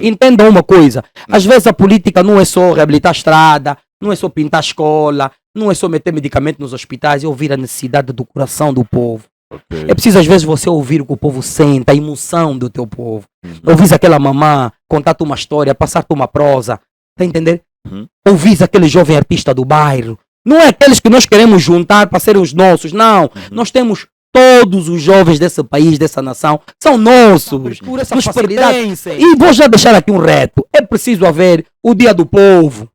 Entendam uma coisa, às vezes a política não é só reabilitar a estrada, não é só pintar a escola, não é só meter medicamento nos hospitais, é ouvir a necessidade do coração do povo. Ok. É preciso às vezes você ouvir o que o povo sente, a emoção do teu povo. Ouvir aquela mamã, contar-te uma história, passar-te uma prosa, tá entendendo? Ouvir aquele jovem artista do bairro. Não é aqueles que nós queremos juntar para serem os nossos, não. Nós temos todos os jovens desse país, dessa nação, são nossos. Nos pertencem. E vou já deixar aqui um reto. É preciso haver o Dia do Povo.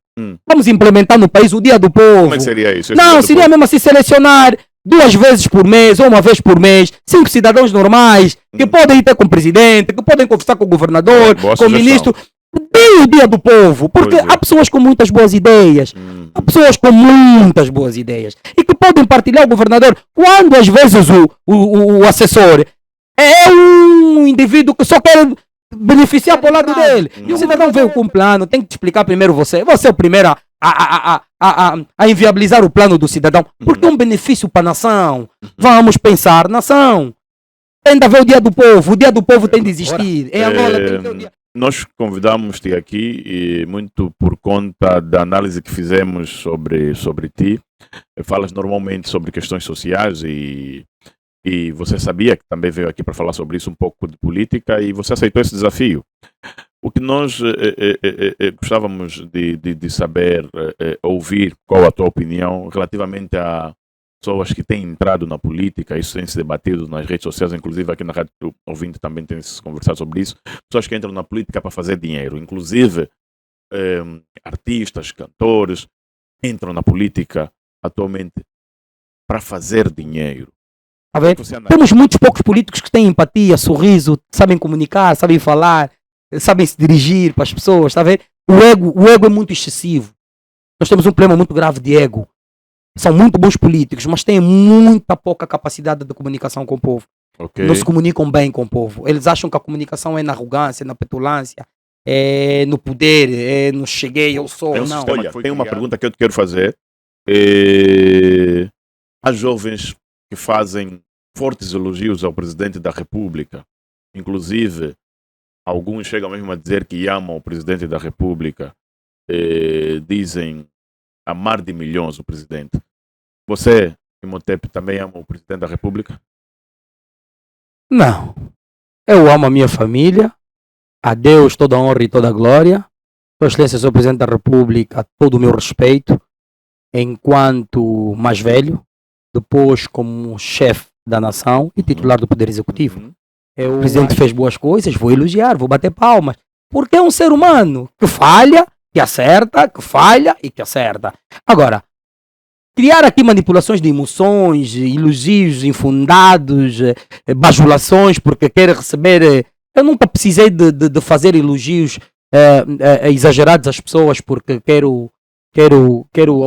Vamos implementar no país o Dia do Povo. Como é que seria isso? Não, seria mesmo assim selecionar 2 vezes por mês ou 1 vez por mês 5 cidadãos normais que podem ir ter com o presidente, que podem conversar com o governador, Boa com o sugestão. ministro. Tem o Dia do Povo, porque Pois é. há pessoas com muitas boas ideias. Há pessoas com muitas boas ideias e que podem partilhar o governador quando às vezes o assessor é um indivíduo que só quer beneficiar para o lado dele. E o cidadão veio com um plano, tem que te explicar primeiro você. Você é o primeiro a inviabilizar o plano do cidadão, porque é um benefício para a nação. Vamos pensar, nação. Tem de haver o Dia do Povo, o Dia do Povo tem de existir. Em Angola tem de haver o dia. Nós convidamos-te aqui e muito por conta da análise que fizemos sobre ti. Falas normalmente sobre questões sociais e você sabia que também veio aqui para falar sobre isso, um pouco de política, e você aceitou esse desafio. O que nós gostávamos de saber, ouvir qual a tua opinião relativamente a pessoas que têm entrado na política. Isso tem se debatido nas redes sociais, inclusive aqui na Rádio Ouvinte também tem se conversado sobre isso. Pessoas que entram na política para fazer dinheiro, inclusive artistas, cantores, entram na política atualmente para fazer dinheiro. Tá vendo? Temos muitos poucos políticos que têm empatia, sorriso, sabem comunicar, sabem falar, sabem se dirigir para as pessoas, tá vendo? O ego é muito excessivo. Nós temos um problema muito grave de ego. São muito bons políticos, mas têm muita pouca capacidade de comunicação com o povo. Okay. Não se comunicam bem com o povo. Eles acham que a comunicação é na arrogância, na petulância, é no poder, é no cheguei, eu sou. Não. Olha, tem uma pergunta que eu te quero fazer. Há jovens que fazem fortes elogios ao presidente da República. Inclusive, alguns chegam mesmo a dizer que amam o presidente da República. Dizem amar de milhões o presidente. Você, Imhotep, também ama o presidente da República? Não. Eu amo a minha família. A Deus toda a honra e toda a glória. Sua Excelência, Sr. Presidente da República, todo o meu respeito. Enquanto mais velho, depois como chefe da nação e titular do Poder Executivo. O presidente fez boas coisas, vou elogiar, vou bater palmas. Porque é um ser humano que falha, que acerta, que falha e que acerta. Agora, criar aqui manipulações de emoções, elogios infundados, bajulações porque quer receber... Eu nunca precisei de fazer elogios exagerados às pessoas porque quero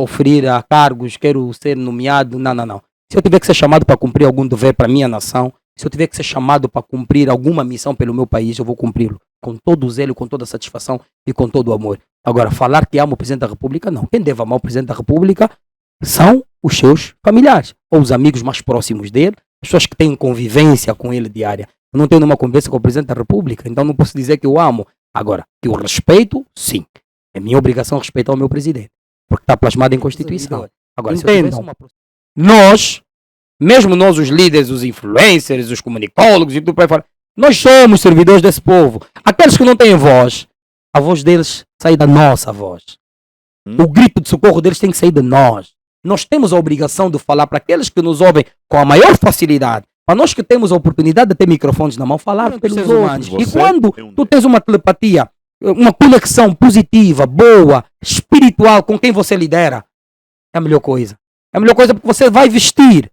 oferir a cargos, quero ser nomeado. Não. Se eu tiver que ser chamado para cumprir algum dever para a minha nação, se eu tiver que ser chamado para cumprir alguma missão pelo meu país, eu vou cumpri-lo. Com todo o zelo, com toda a satisfação e com todo o amor. Agora, falar que amo o Presidente da República, não. Quem deve amar o Presidente da República são os seus familiares, ou os amigos mais próximos dele, as pessoas que têm convivência com ele diária. Eu não tenho nenhuma conversa com o Presidente da República, então não posso dizer que eu amo. Agora, que eu respeito, sim. É minha obrigação respeitar o meu Presidente, porque está plasmado em Constituição. Agora, entendam, nós, mesmo nós os líderes, os influencers, os comunicólogos e tudo para fora, nós somos servidores desse povo. Aqueles que não têm voz, a voz deles sai da nossa voz. O grito de socorro deles tem que sair de nós. Nós temos a obrigação de falar para aqueles que nos ouvem com a maior facilidade. Para nós que temos a oportunidade de ter microfones na mão, falar pelos outros. E quando tu tens uma telepatia, uma conexão positiva, boa, espiritual com quem você lidera, é a melhor coisa. É a melhor coisa porque você vai vestir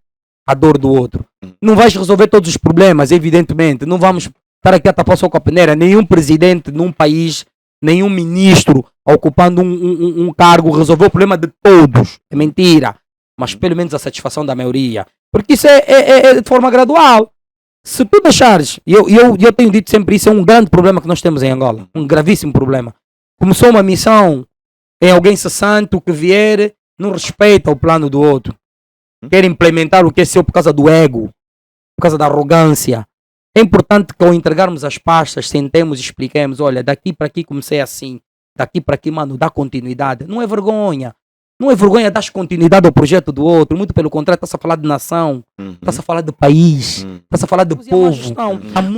a dor do outro. Não vais resolver todos os problemas, evidentemente. Não vamos estar aqui a tapar só com a peneira. Nenhum presidente num país, nenhum ministro ocupando um cargo resolveu o problema de todos. É mentira. Mas pelo menos a satisfação da maioria. Porque isso é de forma gradual. Se tu deixares, e eu tenho dito sempre isso, é um grande problema que nós temos em Angola. Um gravíssimo problema. Começou uma missão em alguém santo que vier, não respeita o plano do outro. Quer implementar o que é seu por causa do ego, por causa da arrogância. É importante que ao entregarmos as pastas, sentemos e expliquemos, olha, daqui para aqui comecei assim, daqui para aqui, mano, dá continuidade. Não é vergonha. Não é vergonha dar continuidade ao projeto do outro, muito pelo contrário, está-se a falar de nação, está-se a falar de país, está-se a falar de povo.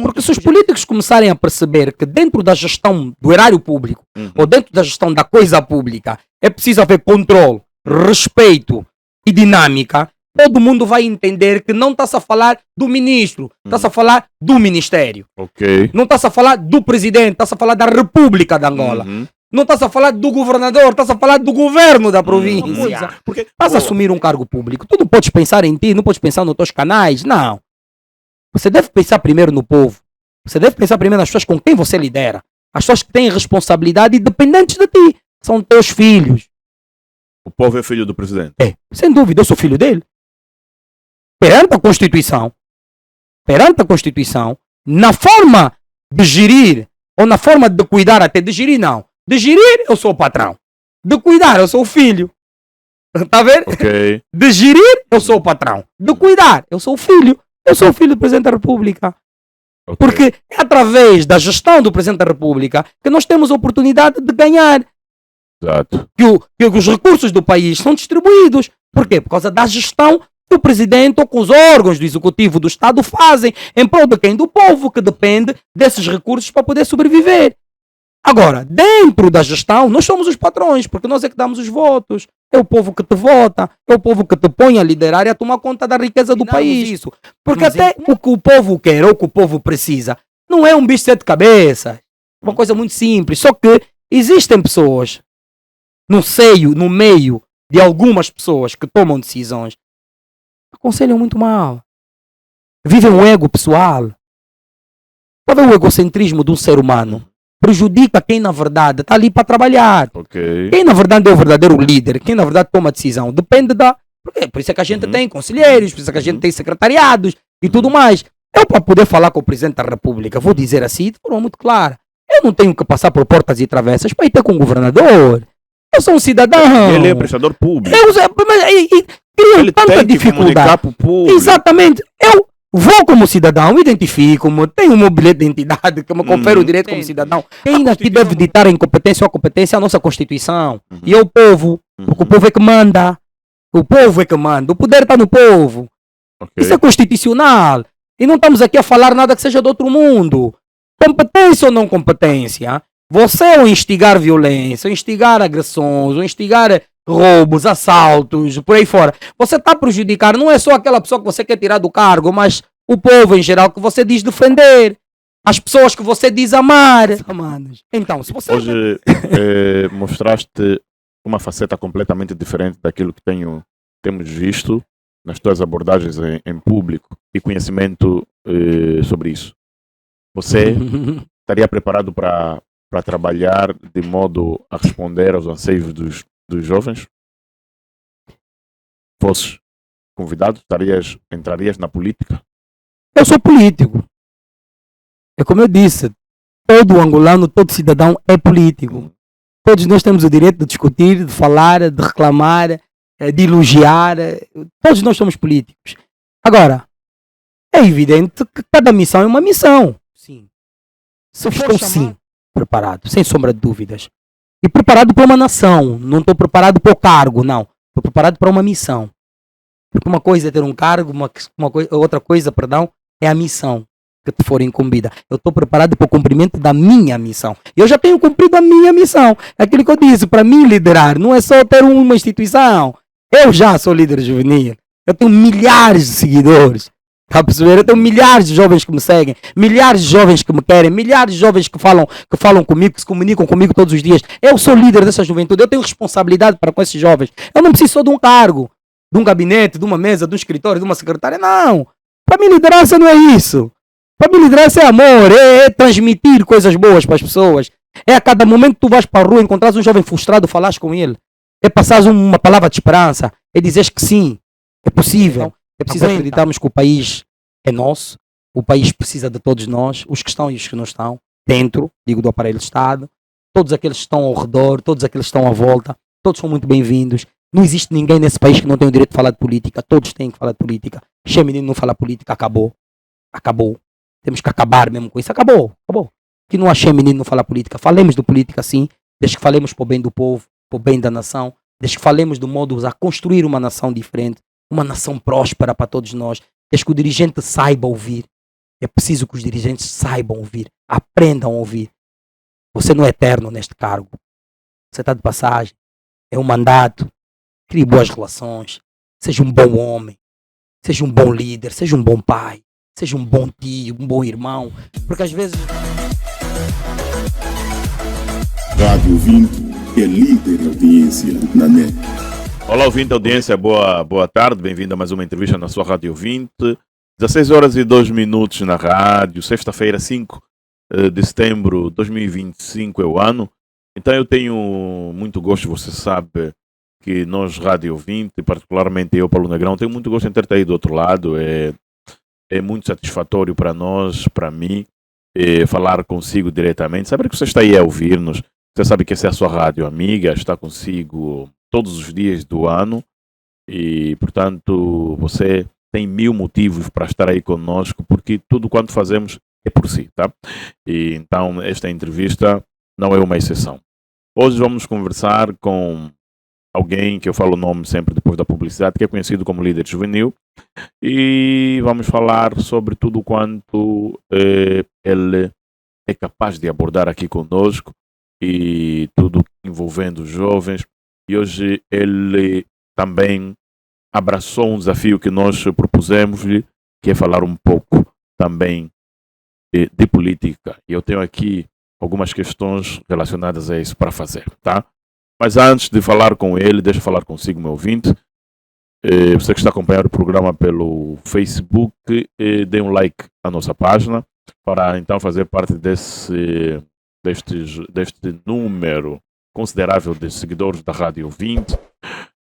Porque se os políticos começarem a perceber que dentro da gestão do erário público, ou dentro da gestão da coisa pública, é preciso haver controle, respeito e dinâmica, todo mundo vai entender que não está-se a falar do ministro, está-se a falar do ministério. Não está-se a falar do presidente, está-se a falar da República de Angola. Não estás a falar do governador, estás a falar do governo da província. Porque estás a assumir um cargo público. Tu não podes pensar em ti, não podes pensar nos teus canais, não. Você deve pensar primeiro no povo. Você deve pensar primeiro nas pessoas com quem você lidera. As pessoas que têm responsabilidade e dependentes de ti. São teus filhos. O povo é filho do presidente? É, sem dúvida, eu sou filho dele. Perante a Constituição, na forma de gerir, ou na forma de cuidar até, de gerir não. De gerir, eu sou o patrão. De cuidar, eu sou o filho. Está a ver? De gerir, eu sou o patrão. De cuidar, eu sou o filho. Eu sou o filho do Presidente da República. Porque é através da gestão do Presidente da República que nós temos a oportunidade de ganhar. Exato. Que os recursos do país são distribuídos. Por quê? Por causa da gestão que o Presidente ou com os órgãos do Executivo do Estado fazem em prol de quem? Do povo, que depende desses recursos para poder sobreviver. Agora, dentro da gestão, nós somos os patrões, porque nós é que damos os votos. É o povo que te vota, é o povo que te põe a liderar e a tomar conta da riqueza do país. Porque até o que o povo quer ou o que o povo precisa não é um bicho de sete cabeças. É uma coisa muito simples. Só que existem pessoas no meio de algumas pessoas que tomam decisões, aconselham muito mal. Vivem um ego pessoal. Pode ver o egocentrismo de um ser humano. Prejudica quem na verdade está ali para trabalhar. Quem na verdade é o verdadeiro líder, quem na verdade toma decisão, depende da... Por isso é que a gente tem conselheiros, por isso é que a gente tem secretariados e tudo mais. Eu, para poder falar com o Presidente da República, vou dizer assim de forma muito clara, eu não tenho que passar por portas e travessas para ir ter com o governador. Eu sou um cidadão. Ele é prestador público. Crio tanta dificuldade. Exatamente. Eu vou como cidadão, identifico-me, tenho o meu bilhete de identidade que me confere o direito como cidadão. Quem aqui deve ditar a incompetência ou a competência é a nossa Constituição. E é o povo, porque o povo é que manda. O povo é que manda. O poder está no povo. Isso é constitucional. E não estamos aqui a falar nada que seja do outro mundo. Competência ou não competência? Você ao instigar violência, ao instigar agressões, ao instigar roubos, assaltos, por aí fora, você está a prejudicar não é só aquela pessoa que você quer tirar do cargo, mas o povo em geral que você diz defender, as pessoas que você diz amar. Então, se você... Hoje mostraste uma faceta completamente diferente daquilo que temos visto nas tuas abordagens em público e conhecimento sobre isso. Você estaria preparado para trabalhar de modo a responder aos anseios dos jovens? Fosses convidado, entrarias na política? Eu sou político. É como eu disse, todo angolano, todo cidadão é político. Todos nós temos o direito de discutir, de falar, de reclamar, de elogiar. Todos nós somos políticos. Agora, é evidente que cada missão é uma missão. Sim. Se estou sim preparado, sem sombra de dúvidas. E preparado para uma nação. Não estou preparado para o cargo, não. Estou preparado para uma missão. Porque uma coisa é ter um cargo, outra coisa, é a missão que te for incumbida. Eu estou preparado para o cumprimento da minha missão. Eu já tenho cumprido a minha missão. É aquilo que eu disse, para mim liderar não é só ter uma instituição. Eu já sou líder juvenil. Eu tenho milhares de seguidores. Está a perceber? Eu tenho milhares de jovens que me seguem, milhares de jovens que me querem, milhares de jovens que falam comigo, que se comunicam comigo todos os dias. Eu sou líder dessa juventude, eu tenho responsabilidade para com esses jovens. Eu não preciso só de um cargo, de um gabinete, de uma mesa, de um escritório, de uma secretária. Não. Para mim liderança não é isso. Para mim liderança é amor, é transmitir coisas boas para as pessoas. É a cada momento que tu vais para a rua, encontras um jovem frustrado, falas com ele. É passares uma palavra de esperança. É dizeres que sim, é possível. É preciso acreditarmos que o país é nosso, o país precisa de todos nós, os que estão e os que não estão, dentro, digo, do aparelho de Estado, todos aqueles que estão ao redor, todos aqueles que estão à volta, todos são muito bem-vindos. Não existe ninguém nesse país que não tenha o direito de falar de política, todos têm que falar de política. Se o menino não fala política, acabou. Acabou. Temos que acabar mesmo com isso. Acabou. Que não achei menino não falar política. Falemos de política sim, desde que falemos para o bem do povo, para o bem da nação, desde que falemos do modo a construir uma nação diferente, uma nação próspera para todos nós, desde que o dirigente saiba ouvir. É preciso que os dirigentes saibam ouvir, aprendam a ouvir. Você não é eterno neste cargo. Você está de passagem. É um mandato. Crie boas relações. Seja um bom homem. Seja um bom líder. Seja um bom pai. Seja um bom tio, um bom irmão. Porque às vezes... Rádio 20 é líder de audiência na net. Olá, ouvinte da audiência, boa tarde. Bem-vindo a mais uma entrevista na sua Rádio 20. 16 horas e 2 minutos na rádio. Sexta-feira, 5 de setembro de 2025 é o ano. Então eu tenho muito gosto, você sabe, que nós, Rádio 20, particularmente eu, Paulo Negrão, tenho muito gosto em ter aí do outro lado. É muito satisfatório para nós, para mim, falar consigo diretamente. Saber que você está aí a ouvir-nos. Você sabe que essa é a sua rádio amiga, está consigo todos os dias do ano. E, portanto, você tem 1000 motivos para estar aí conosco, porque tudo quanto fazemos é por si, tá? E então, esta entrevista não é uma exceção. Hoje vamos conversar com alguém que eu falo o nome sempre depois da publicidade, que é conhecido como líder juvenil, e vamos falar sobre tudo quanto ele é capaz de abordar aqui conosco e tudo envolvendo os jovens. E hoje ele também abraçou um desafio que nós propusemos-lhe, que é falar um pouco também de política. E eu tenho aqui algumas questões relacionadas a isso para fazer, tá? Mas antes de falar com ele, deixa eu falar consigo, meu ouvinte. Você que está acompanhando o programa pelo Facebook, dê um like à nossa página para então fazer parte deste número considerável de seguidores da Rádio 20.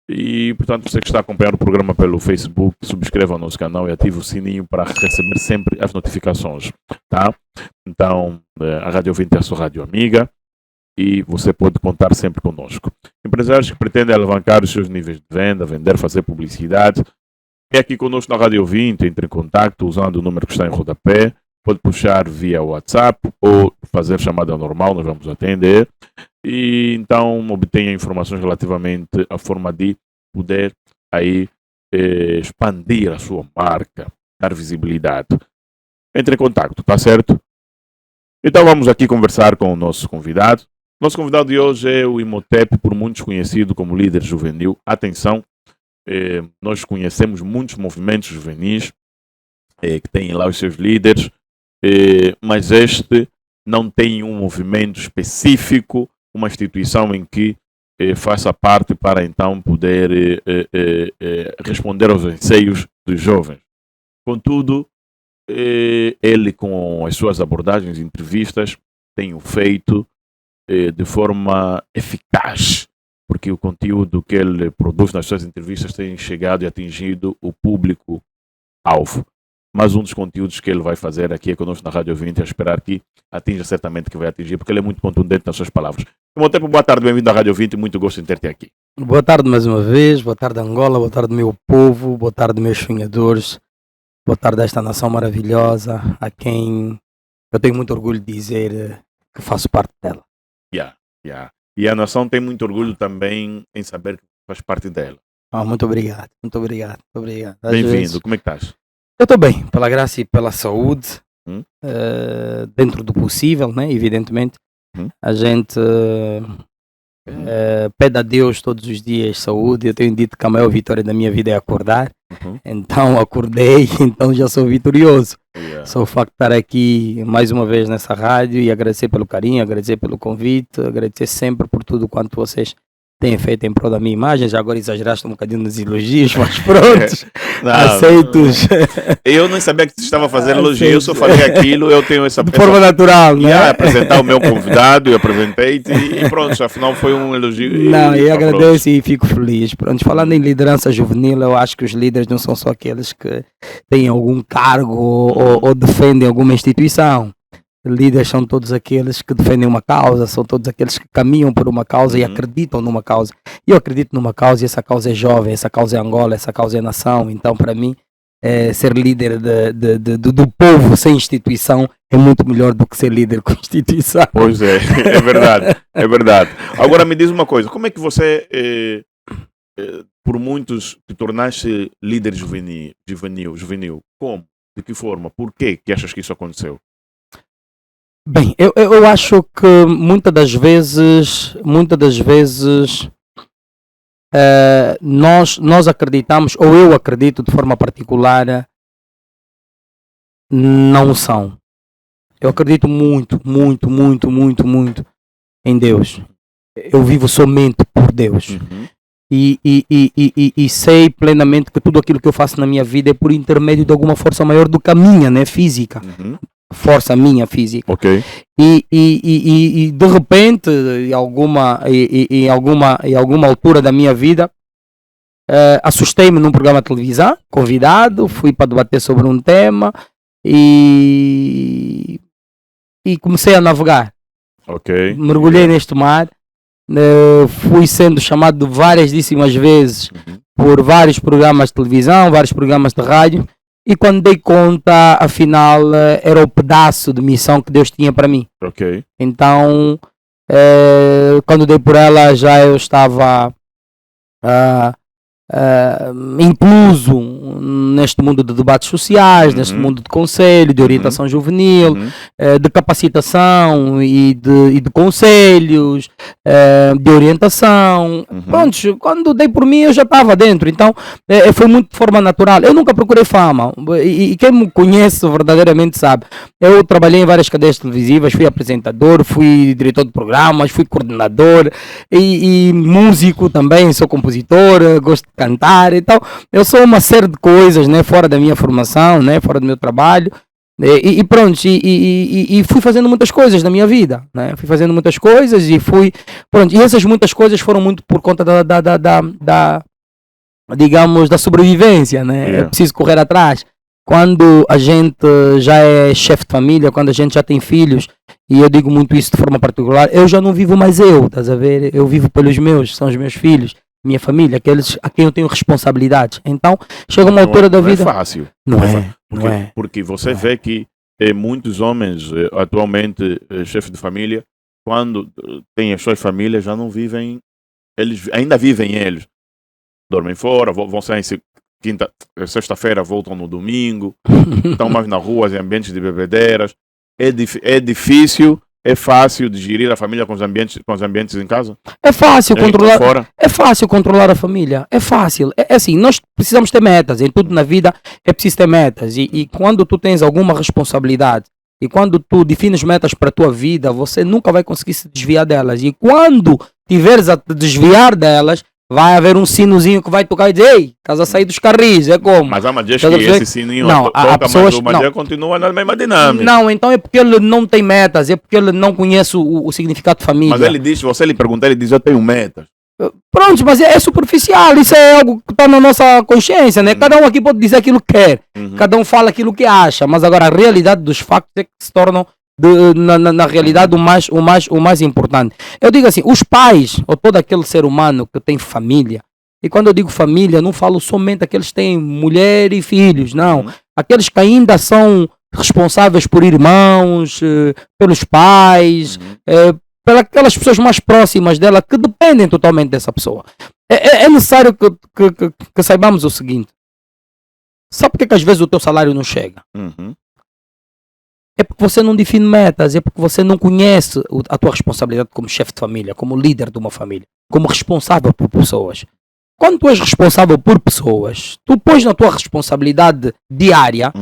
E, portanto, você que está acompanhando o programa pelo Facebook, subscreva o nosso canal e ative o sininho para receber sempre as notificações, tá? Então, a Rádio 20 é a sua rádio amiga e você pode contar sempre conosco. Empresários que pretendem alavancar os seus níveis de venda, vender, fazer publicidade, é aqui conosco na Rádio 20, entre em contato usando o número que está em rodapé, pode puxar via WhatsApp ou fazer chamada normal, nós vamos atender. E então obtenha informações relativamente à forma de poder aí expandir a sua marca, dar visibilidade. Entre em contato, tá certo? Então vamos aqui conversar com o nosso convidado. Nosso convidado de hoje é o Imhotep, por muitos conhecido como líder juvenil. Atenção, nós conhecemos muitos movimentos juvenis que têm lá os seus líderes, mas este não tem um movimento específico, uma instituição em que faça parte para então poder responder aos anseios dos jovens. Contudo, ele com as suas abordagens e entrevistas tem o feito de forma eficaz, porque o conteúdo que ele produz nas suas entrevistas tem chegado e atingido o público-alvo. Mas um dos conteúdos que ele vai fazer aqui é conosco na Rádio 20, a esperar que atinja certamente que vai atingir, porque ele é muito contundente nas suas palavras. Imhotep, boa tarde, bem-vindo à Rádio 20, muito gosto em ter-te aqui. Boa tarde mais uma vez, boa tarde Angola, boa tarde meu povo, boa tarde meus sonhadores, boa tarde a esta nação maravilhosa, a quem eu tenho muito orgulho de dizer que faço parte dela. E a nação tem muito orgulho também em saber que faz parte dela. Muito obrigado. Bem-vindo, como é que estás? Eu estou bem, pela graça e pela saúde, dentro do possível, né? Evidentemente. A gente pede a Deus todos os dias saúde. Eu tenho dito que a maior vitória da minha vida é acordar. Então acordei, então já sou vitorioso. Só o facto de estar aqui mais uma vez nessa rádio e agradecer pelo carinho, agradecer pelo convite, agradecer sempre por tudo quanto vocês têm feito em prol da minha imagem. Já agora exageraste um bocadinho nos elogios, mas prontos, aceitos. Eu nem sabia que tu estava a fazer elogio, eu só falei aquilo, eu tenho essa... De forma natural, né? Apresentar o meu convidado, eu apresentei-te e pronto, afinal foi um elogio. Não, eu agradeço e fico feliz. Pronto, falando em liderança juvenil, eu acho que os líderes não são só aqueles que têm algum cargo ou defendem alguma instituição. Líderes são todos aqueles que defendem uma causa, são todos aqueles que caminham por uma causa e acreditam numa causa. E eu acredito numa causa e essa causa é jovem, essa causa é Angola, essa causa é nação. Então, para mim, ser líder do povo sem instituição é muito melhor do que ser líder com instituição. Pois é, é verdade, é verdade. Agora me diz uma coisa, como é que você, por muitos, te tornaste líder juvenil? Como? De que forma? Por quê que achas que isso aconteceu? Bem, eu acho que muitas das vezes nós acreditamos, ou eu acredito de forma particular, não são. Eu acredito muito em Deus. Eu vivo somente por Deus. Uhum. E sei plenamente que tudo aquilo que eu faço na minha vida é por intermédio de alguma força maior do que a minha, né, física. Uhum. Força minha física. Ok. E de repente, em alguma altura da minha vida, assustei-me num programa de televisão, convidado, fui para debater sobre um tema e comecei a navegar. Ok. Mergulhei neste mar, fui sendo chamado variedíssimas vezes por vários programas de televisão, vários programas de rádio. E quando dei conta, afinal, era o pedaço de missão que Deus tinha para mim. Ok. Então, quando dei por ela, já eu estava incluso neste mundo de debates sociais, neste mundo de conselho, de orientação juvenil, de capacitação e de conselhos, de orientação. Pronto, quando dei por mim eu já estava dentro, então foi muito de forma natural. Eu nunca procurei fama e quem me conhece verdadeiramente sabe. Eu trabalhei em várias cadeias televisivas, fui apresentador, fui diretor de programas, fui coordenador e músico também, sou compositor, gosto de cantar, então eu sou uma série de coisas, né, fora da minha formação, né, fora do meu trabalho, e pronto, e fui fazendo muitas coisas na minha vida, né, fui fazendo muitas coisas e fui, pronto, e essas muitas coisas foram muito por conta digamos, da sobrevivência, né, é preciso correr atrás. Quando a gente já é chefe de família, quando a gente já tem filhos, e eu digo muito isso de forma particular, eu já não vivo mais estás a ver, eu vivo pelos meus, são os meus filhos, minha família, aqueles a quem eu tenho responsabilidades. Então, chega uma altura da vida... Não é fácil. Porque você vê que muitos homens, atualmente, chefes de família, quando têm as suas famílias, já não vivem, eles ainda vivem eles. Dormem fora, vão sair sexta-feira, voltam no domingo, estão mais na rua, em ambientes de bebedeiras. É difícil. É fácil de gerir a família com os ambientes em casa? É fácil controlar. É fácil controlar a família. É fácil. É assim, nós precisamos ter metas. Em tudo na vida é preciso ter metas. E quando tu tens alguma responsabilidade e quando tu defines metas para a tua vida, você nunca vai conseguir se desviar delas. E quando tiveres a te desviar delas, vai haver um sinozinho que vai tocar e dizer: ei, estás a sair dos carris, é como? Mas há Madias que esse sininho toca, mas o Madias continua na mesma dinâmica. Não, então é porque ele não tem metas, é porque ele não conhece o significado de família. Mas ele diz, você lhe pergunta, ele diz: eu tenho metas. Pronto, mas é superficial, isso é algo que está na nossa consciência, né? Cada um aqui pode dizer aquilo que quer, cada um fala aquilo que acha, mas agora a realidade dos factos é que se tornam na realidade o mais importante. Eu digo assim, os pais, ou todo aquele ser humano que tem família, e quando eu digo família, não falo somente aqueles que têm mulher e filhos, não. Aqueles que ainda são responsáveis por irmãos, pelos pais, pelas aquelas pessoas mais próximas dela que dependem totalmente dessa pessoa. É necessário que saibamos o seguinte. Sabe por que às vezes o teu salário não chega? É porque você não define metas, é porque você não conhece a tua responsabilidade como chefe de família, como líder de uma família, como responsável por pessoas. Quando tu és responsável por pessoas, tu pões na tua responsabilidade diária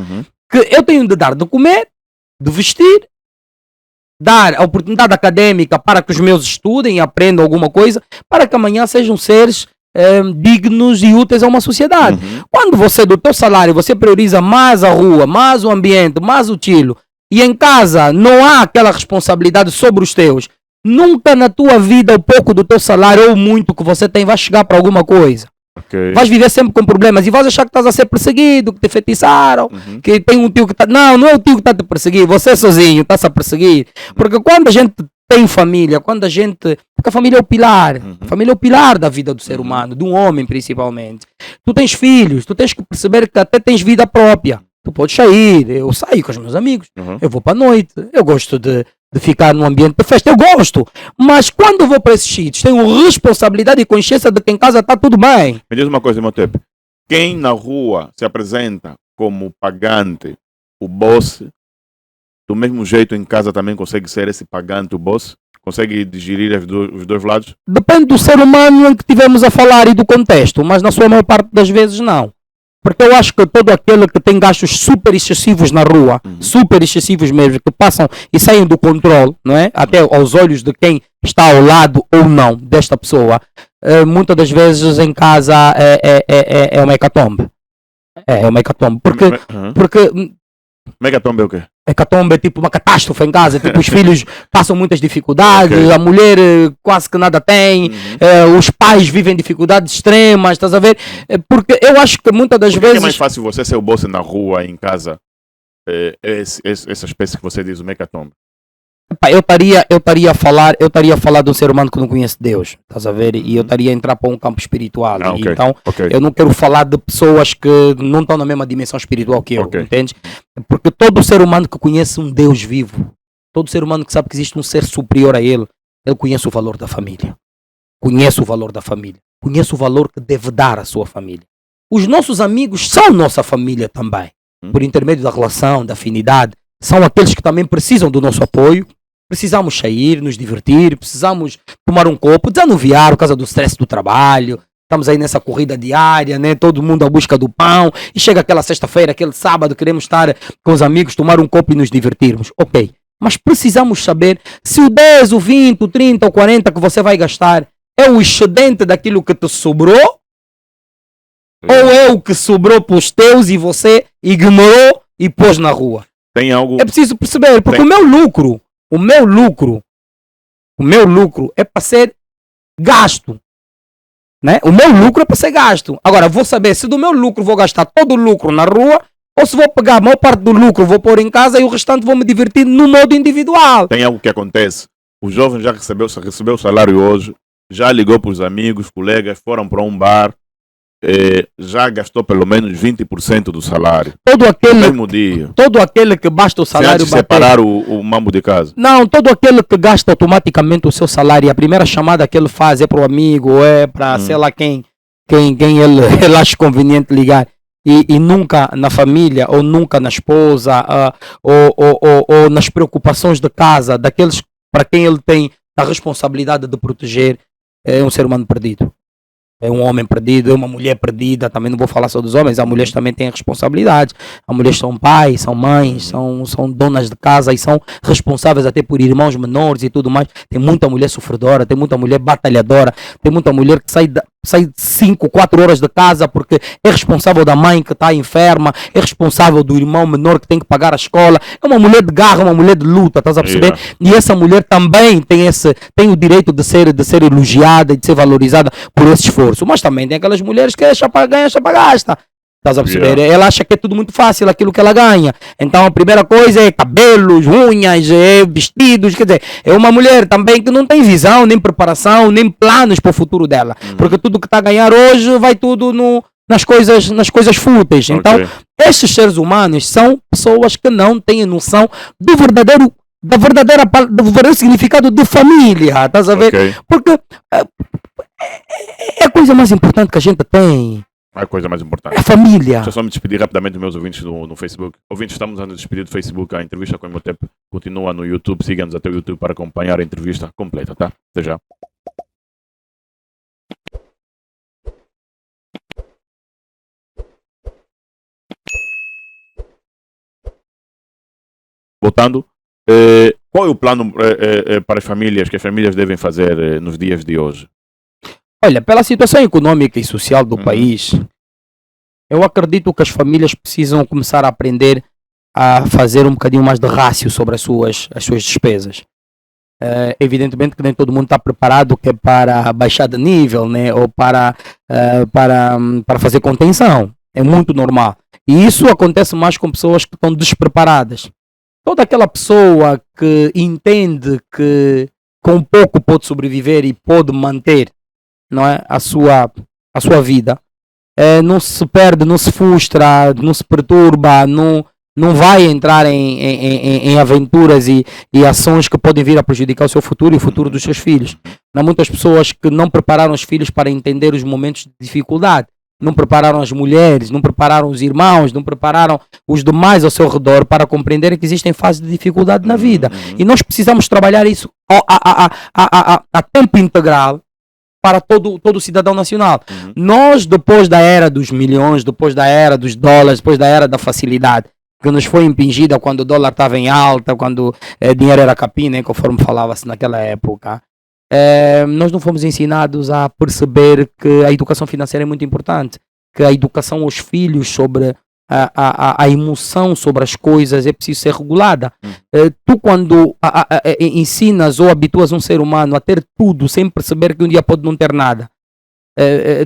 que eu tenho de dar de comer, de vestir, dar a oportunidade académica para que os meus estudem e aprendam alguma coisa, para que amanhã sejam seres dignos e úteis a uma sociedade. Quando você, do teu salário, você prioriza mais a rua, mais o ambiente, mais o tilo, e em casa não há aquela responsabilidade sobre os teus, nunca na tua vida o pouco do teu salário ou muito que você tem vai chegar para alguma coisa. Vais viver sempre com problemas e vais achar que estás a ser perseguido, que te feitiçaram, que tem um tio que está... Não é o tio que está a te perseguir, você sozinho está-se a perseguir. Porque quando a gente tem família, quando a gente... Porque a família é o pilar. A família é o pilar da vida do ser humano, de um homem principalmente. Tu tens filhos, tu tens que perceber que até tens vida própria. Tu podes sair, eu saio com os meus amigos, eu vou para a noite, eu gosto de ficar num ambiente de festa, eu gosto. Mas quando eu vou para esses sítios, tenho responsabilidade e consciência de que em casa está tudo bem. Me diz uma coisa, Imhotep. Quem na rua se apresenta como pagante, o boss, do mesmo jeito em casa também consegue ser esse pagante, o boss? Consegue digerir os dois lados? Depende do ser humano em que estivermos a falar e do contexto, mas na sua maior parte das vezes não. Porque eu acho que todo aquele que tem gastos super excessivos na rua, super excessivos mesmo, que passam e saem do controle, não é? Até aos olhos de quem está ao lado ou não desta pessoa, muitas das vezes em casa é uma hecatombe. É uma hecatombe. Porque Megatombe é o quê? Hecatombe é tipo uma catástrofe em casa, tipo os filhos passam muitas dificuldades, a mulher quase que nada tem, os pais vivem dificuldades extremas, estás a ver? Porque eu acho que muitas das vezes... É mais fácil você ser o boss na rua, em casa, essa espécie que você diz, o megatombe. Eu estaria a falar de um ser humano que não conhece Deus, estás a ver? E eu estaria a entrar para um campo espiritual. Então, eu não quero falar de pessoas que não estão na mesma dimensão espiritual que eu, entendes? Porque todo ser humano que conhece um Deus vivo, todo ser humano que sabe que existe um ser superior a ele conhece o valor da família. Conhece o valor da família. Conhece o valor que deve dar à sua família. Os nossos amigos são nossa família também. Por intermédio da relação, da afinidade. São aqueles que também precisam do nosso apoio. Precisamos sair, nos divertir, precisamos tomar um copo, desanuviar por causa do stress do trabalho. Estamos aí nessa corrida diária, né? Todo mundo à busca do pão. E chega aquela sexta-feira, aquele sábado, queremos estar com os amigos, tomar um copo e nos divertirmos. Ok, mas precisamos saber se o 10, o 20, o 30, o 40 que você vai gastar é o excedente daquilo que te sobrou ou é o que sobrou para os teus e você ignorou e pôs na rua. Tem algo... É preciso perceber, porque o meu lucro é para ser gasto, né? O meu lucro é para ser gasto. Agora, vou saber se do meu lucro vou gastar todo o lucro na rua ou se vou pegar a maior parte do lucro, vou pôr em casa e o restante vou me divertir no modo individual. Tem algo que acontece. O jovem já recebeu o salário hoje, já ligou para os amigos, colegas, foram para um bar, já gastou pelo menos 20% do salário. No mesmo dia. Todo aquele que basta o salário bater. Separar o mambo de casa. Não, todo aquele que gasta automaticamente o seu salário, a primeira chamada que ele faz é para o amigo, ou é para sei lá quem ele acha conveniente ligar. E nunca na família, ou nunca na esposa, ou nas preocupações de casa, daqueles para quem ele tem a responsabilidade de proteger, é um ser humano perdido. É um homem perdido, é uma mulher perdida. Também não vou falar só dos homens, as mulheres também têm responsabilidades. As mulheres são pais, são mães, são donas de casa e são responsáveis até por irmãos menores e tudo mais. Tem muita mulher sofredora, tem muita mulher batalhadora, tem muita mulher que sai 5, 4 horas de casa porque é responsável da mãe que está enferma, é responsável do irmão menor que tem que pagar a escola. É uma mulher de garra, uma mulher de luta, estás a perceber? E essa mulher também tem o direito de ser elogiada e de ser valorizada por esse esforço. Mas também tem aquelas mulheres que é chapa ganha, chapa gasta. Estás a perceber? Ela acha que é tudo muito fácil aquilo que ela ganha. Então a primeira coisa é cabelos, unhas, vestidos. Quer dizer, é uma mulher também que não tem visão, nem preparação, nem planos para o futuro dela. Porque tudo que está a ganhar hoje vai tudo nas coisas fúteis. Então, estes seres humanos são pessoas que não têm noção do verdadeiro significado de família. Estás a ver? Porque é a coisa mais importante que a gente tem. A coisa mais importante. É a família. Deixa eu só me despedir rapidamente dos meus ouvintes no Facebook. Ouvintes, estamos a nos despedir do Facebook. A entrevista com o Imhotep continua no YouTube. Siga-nos até o YouTube para acompanhar a entrevista completa, tá? Até já. Voltando, qual é o plano para as famílias, que as famílias devem fazer nos dias de hoje? Olha, pela situação econômica e social do país, eu acredito que as famílias precisam começar a aprender a fazer um bocadinho mais de rácio sobre as suas despesas. Evidentemente que nem todo mundo está preparado que é para baixar de nível, né? Ou para fazer contenção. É muito normal. E isso acontece mais com pessoas que estão despreparadas. Toda aquela pessoa que entende que com pouco pode sobreviver e pode manter, não é, a sua vida, não se perde, não se frustra, não se perturba, não vai entrar em aventuras e ações que podem vir a prejudicar o seu futuro e o futuro dos seus filhos. Há muitas pessoas que não prepararam os filhos para entender os momentos de dificuldade, não prepararam as mulheres, não prepararam os irmãos, não prepararam os demais ao seu redor para compreenderem que existem fases de dificuldade na vida. E nós precisamos trabalhar isso a tempo integral para todo cidadão nacional. Nós, depois da era dos milhões, depois da era dos dólares, depois da era da facilidade, que nos foi impingida quando o dólar estava em alta, quando dinheiro era capim, conforme falava-se naquela época, nós não fomos ensinados a perceber que a educação financeira é muito importante, que a educação aos filhos sobre a emoção sobre as coisas é preciso ser regulada. Tu quando ensinas ou habituas um ser humano a ter tudo sem perceber que um dia pode não ter nada,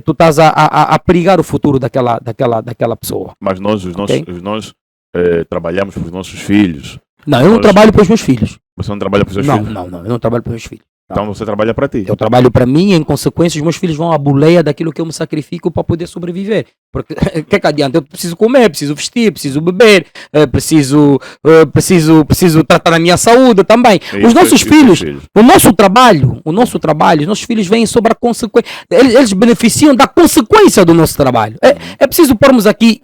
tu estás a perigar o futuro daquela pessoa. Mas nós trabalhamos para os nossos filhos. Não, eu não trabalho para os meus filhos. Você não trabalha para os seus filhos? Não, eu não trabalho para os meus filhos. Então você trabalha para ti. Eu trabalho para mim e, em consequência, os meus filhos vão à boleia daquilo que eu me sacrifico para poder sobreviver. Porque o que é que adianta? Eu preciso comer, preciso vestir, preciso beber, preciso tratar da minha saúde também. Os nossos filhos, o nosso trabalho, os nossos filhos vêm sobre a consequência. Eles beneficiam da consequência do nosso trabalho. É preciso pormos aqui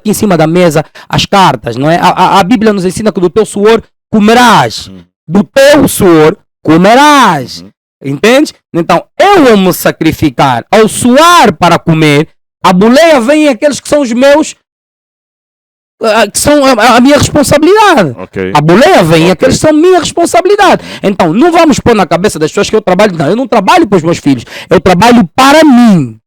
em cima da mesa as cartas, não é? A Bíblia nos ensina que do teu suor comerás. Do teu suor comerás, entende? Então, eu vou me sacrificar ao suar para comer, a boleia vem aqueles que são os meus, que são a minha responsabilidade. Okay. A boleia vem aqueles que são minha responsabilidade. Então, não vamos pôr na cabeça das pessoas que eu trabalho. Não, eu não trabalho para os meus filhos, eu trabalho para mim.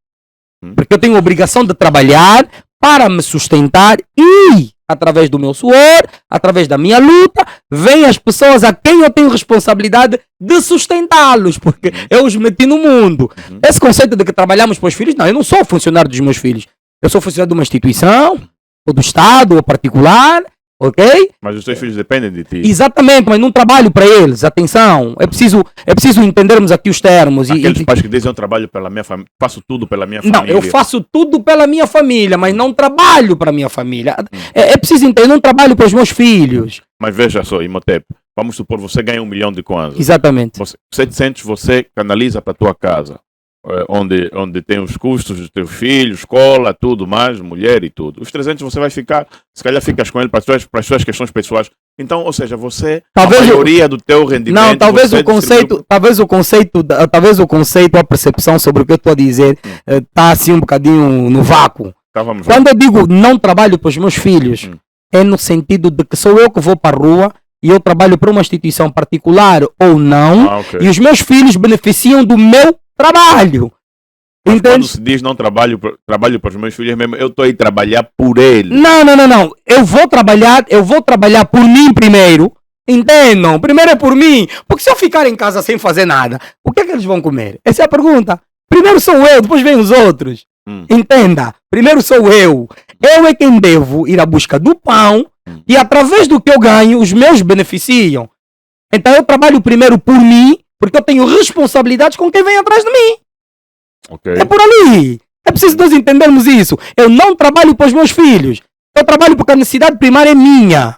Porque eu tenho a obrigação de trabalhar para me sustentar e, através do meu suor, através da minha luta, vêm as pessoas a quem eu tenho responsabilidade de sustentá-los, porque eu os meti no mundo. Esse conceito de que trabalhamos para os filhos, não, eu não sou funcionário dos meus filhos. Eu sou funcionário de uma instituição, ou do Estado, ou particular, ok? Mas os teus filhos dependem de ti. Exatamente, mas não trabalho para eles. Atenção, é preciso entendermos aqui os termos. Aqueles pais que dizem eu trabalho pela minha família, faço tudo pela minha família. Não, eu faço tudo pela minha família, mas não trabalho para a minha família. É preciso entender, eu não trabalho para os meus filhos. Mas veja só, Imhotep, vamos supor, você ganha 1 milhão de kwanzas. Exatamente. 700 você canaliza para a tua casa, onde tem os custos dos teus filhos, escola, tudo mais, mulher e tudo. Os 300 você vai ficar, se calhar ficas com ele para as suas questões pessoais. Então, ou seja, você, talvez a maioria do teu rendimento... Não, talvez o conceito, a percepção sobre o que eu estou a dizer está assim um bocadinho no vácuo. Tá, vamos Quando eu digo não trabalho para os meus filhos, é no sentido de que sou eu que vou para a rua e eu trabalho para uma instituição particular ou não, okay. E os meus filhos beneficiam do meu trabalho. Mas quando se diz não trabalho para os meus filhos mesmo, eu estou aí trabalhar por eles. Não. Eu vou trabalhar por mim primeiro. Entendam? Primeiro é por mim. Porque se eu ficar em casa sem fazer nada, o que é que eles vão comer? Essa é a pergunta. Primeiro sou eu, depois vem os outros. Entenda? Primeiro sou eu. Eu é quem devo ir à busca do pão e através do que eu ganho, os meus beneficiam. Então eu trabalho primeiro por mim, porque eu tenho responsabilidades com quem vem atrás de mim. Okay. É por ali. É preciso nós entendermos isso. Eu não trabalho para os meus filhos. Eu trabalho porque a necessidade primária é minha.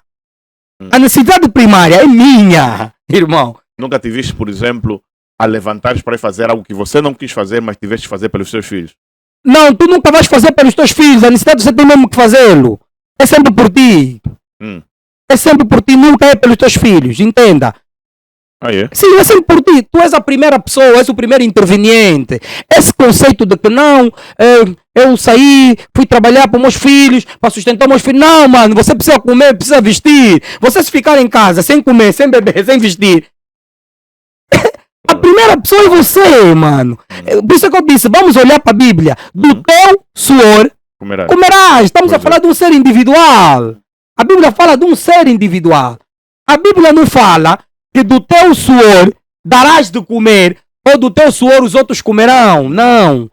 A necessidade primária é minha, irmão. Nunca te viste, por exemplo, a levantares para fazer algo que você não quis fazer, mas tiveste de fazer pelos seus filhos? Não, tu nunca vais fazer pelos teus filhos. A necessidade você tem mesmo que fazê-lo. É sempre por ti. É sempre por ti, nunca é pelos teus filhos. Entenda. Ah, é? Sim, é sempre por ti. Tu és a primeira pessoa, és o primeiro interveniente. Esse conceito de que não, eu saí, fui trabalhar para os meus filhos, para sustentar os meus filhos. Não, mano, você precisa comer, precisa vestir. Você se ficar em casa, sem comer, sem beber, sem vestir, a primeira pessoa é você, mano. Por isso que eu disse, vamos olhar para a Bíblia. Do teu suor comerás. Estamos a falar de um ser individual. A Bíblia fala de um ser individual. A Bíblia não fala que do teu suor darás de comer, ou do teu suor os outros comerão. Não.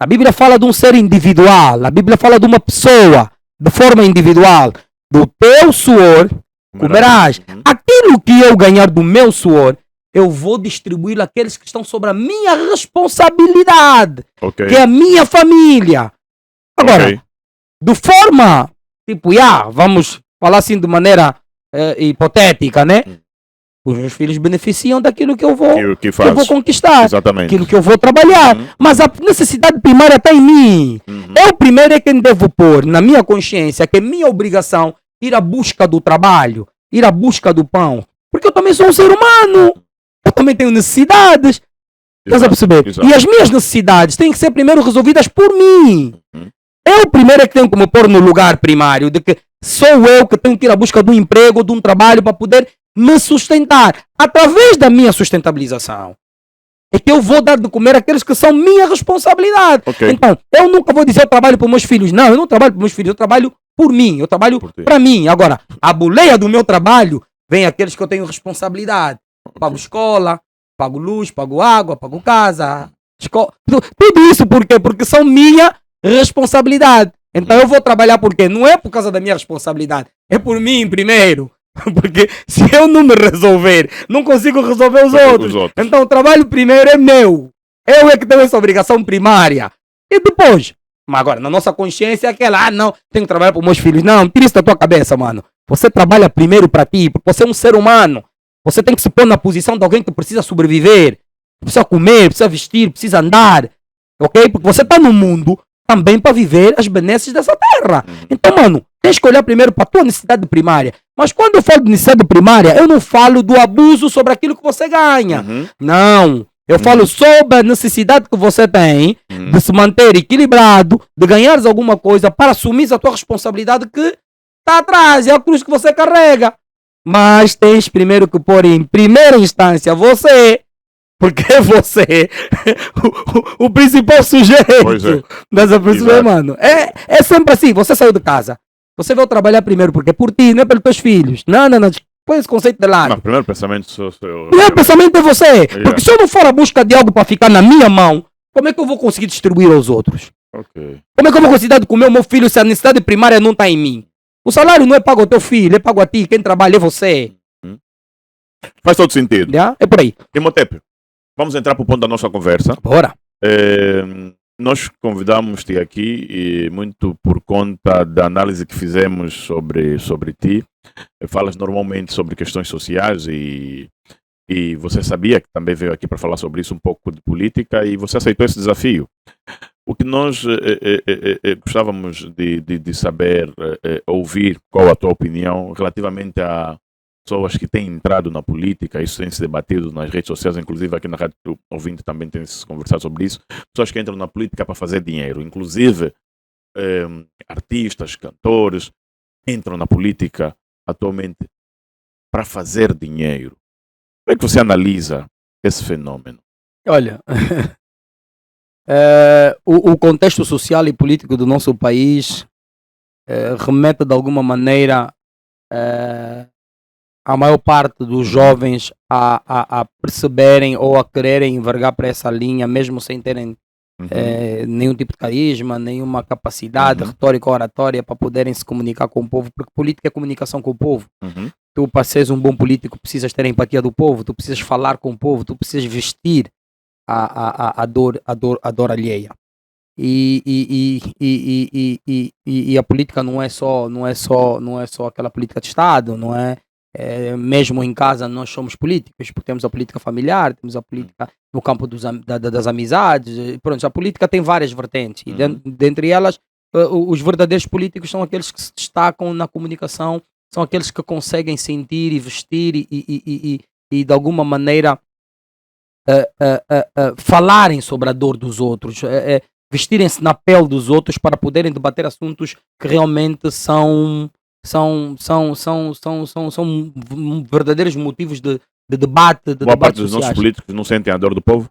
A Bíblia fala de um ser individual. A Bíblia fala de uma pessoa de forma individual. Do teu suor comerás. Aquilo que eu ganhar do meu suor, eu vou distribuir àqueles que estão sobre a minha responsabilidade, Ok. que é a minha família. Agora, Ok. de forma, tipo, vamos falar assim de maneira hipotética, né? Os meus filhos beneficiam daquilo que eu vou, Que que eu vou faz. conquistar, Exatamente. aquilo que eu vou trabalhar. Uhum. Mas a necessidade primária está em mim. Uhum. Eu primeiro é quem devo pôr na minha consciência que é minha obrigação ir à busca do trabalho, ir à busca do pão. Porque eu também sou um ser humano. Eu também tenho necessidades. Estás a perceber? Exato. E as minhas necessidades têm que ser primeiro resolvidas por mim. Uhum. Eu primeiro é que tenho que me pôr no lugar primário de que sou eu que tenho que ir à busca de um emprego, de um trabalho para poder me sustentar. Através da minha sustentabilização é que eu vou dar de comer àqueles que são minha responsabilidade. Ok. Então, eu nunca vou dizer eu trabalho para os meus filhos. Não, eu não trabalho para os meus filhos, eu trabalho por mim, eu trabalho Por ti. para mim. Agora, a boleia do meu trabalho vem aqueles que eu tenho responsabilidade. Pago escola, pago luz, pago água, pago casa, escola. Tudo isso por quê? Porque são minha responsabilidade. Então eu vou trabalhar por quê? Não é por causa da minha responsabilidade, é por mim primeiro. Porque se eu não me resolver, não consigo resolver os outros. Então o trabalho primeiro é meu. Eu é que tenho essa obrigação primária. E depois, mas agora, na nossa consciência é aquela, não, tenho que trabalhar para os meus filhos. Não, tira isso da tua cabeça, mano. Você trabalha primeiro para ti, porque você é um ser humano. Você tem que se pôr na posição de alguém que precisa sobreviver, precisa comer, precisa vestir, precisa andar. Ok? Porque você está no mundo também para viver as benesses dessa terra. Então, mano, tens que olhar primeiro para a tua necessidade primária. Mas quando eu falo de necessidade primária, eu não falo do abuso sobre aquilo que você ganha. Uhum. Não. Eu falo sobre a necessidade que você tem de se manter equilibrado, de ganhares alguma coisa para assumir a tua responsabilidade que está atrás, é a cruz que você carrega. Mas tens primeiro que pôr em primeira instância você, porque é você o principal sujeito. Pois é. Dessa pessoa, Exato. mano. É sempre assim, você saiu de casa. Você veio trabalhar primeiro porque é por ti, não é pelos teus filhos. Não. Põe esse conceito de lado. Não, primeiro pensamento sou O primeiro pensamento é você. Porque se eu não for à busca de algo para ficar na minha mão, como é que eu vou conseguir distribuir aos outros? Ok. Como é que eu vou conseguir dar de comer ao meu filho se a necessidade primária não está em mim? O salário não é pago ao teu filho, é pago a ti. Quem trabalha é você. Faz todo sentido. Já? É por aí. Timotépio, vamos entrar para o ponto da nossa conversa. Bora. Nós convidamos-te aqui e muito por conta da análise que fizemos sobre ti. Falas normalmente sobre questões sociais e você sabia que também veio aqui para falar sobre isso, um pouco de política, e você aceitou esse desafio. O que nós gostávamos de saber, ouvir qual a tua opinião relativamente a pessoas que têm entrado na política. Isso tem se debatido nas redes sociais, inclusive aqui na Rádio Ouvinte também tem se conversado sobre isso. Pessoas que entram na política para fazer dinheiro, inclusive artistas, cantores, entram na política atualmente para fazer dinheiro. Como é que você analisa esse fenômeno? Olha, o contexto social e político do nosso país remete de alguma maneira a maior parte dos jovens a perceberem ou a quererem envergar para essa linha, mesmo sem terem nenhum tipo de carisma, nenhuma capacidade retórica ou oratória para poderem se comunicar com o povo, porque política é comunicação com o povo. Tu, para seres um bom político, precisas ter a empatia do povo, tu precisas falar com o povo, tu precisas vestir a dor alheia. E a política não é só aquela política de Estado, não é? Mesmo em casa nós somos políticos, porque temos a política familiar, temos a política no campo das amizades. Pronto, a política tem várias vertentes e dentre elas os verdadeiros políticos são aqueles que se destacam na comunicação, são aqueles que conseguem sentir e vestir e de alguma maneira falarem sobre a dor dos outros, vestirem-se na pele dos outros para poderem debater assuntos que realmente são verdadeiros motivos de debate, de Boa parte debates dos nossos sociais. políticos não sentem a dor do povo?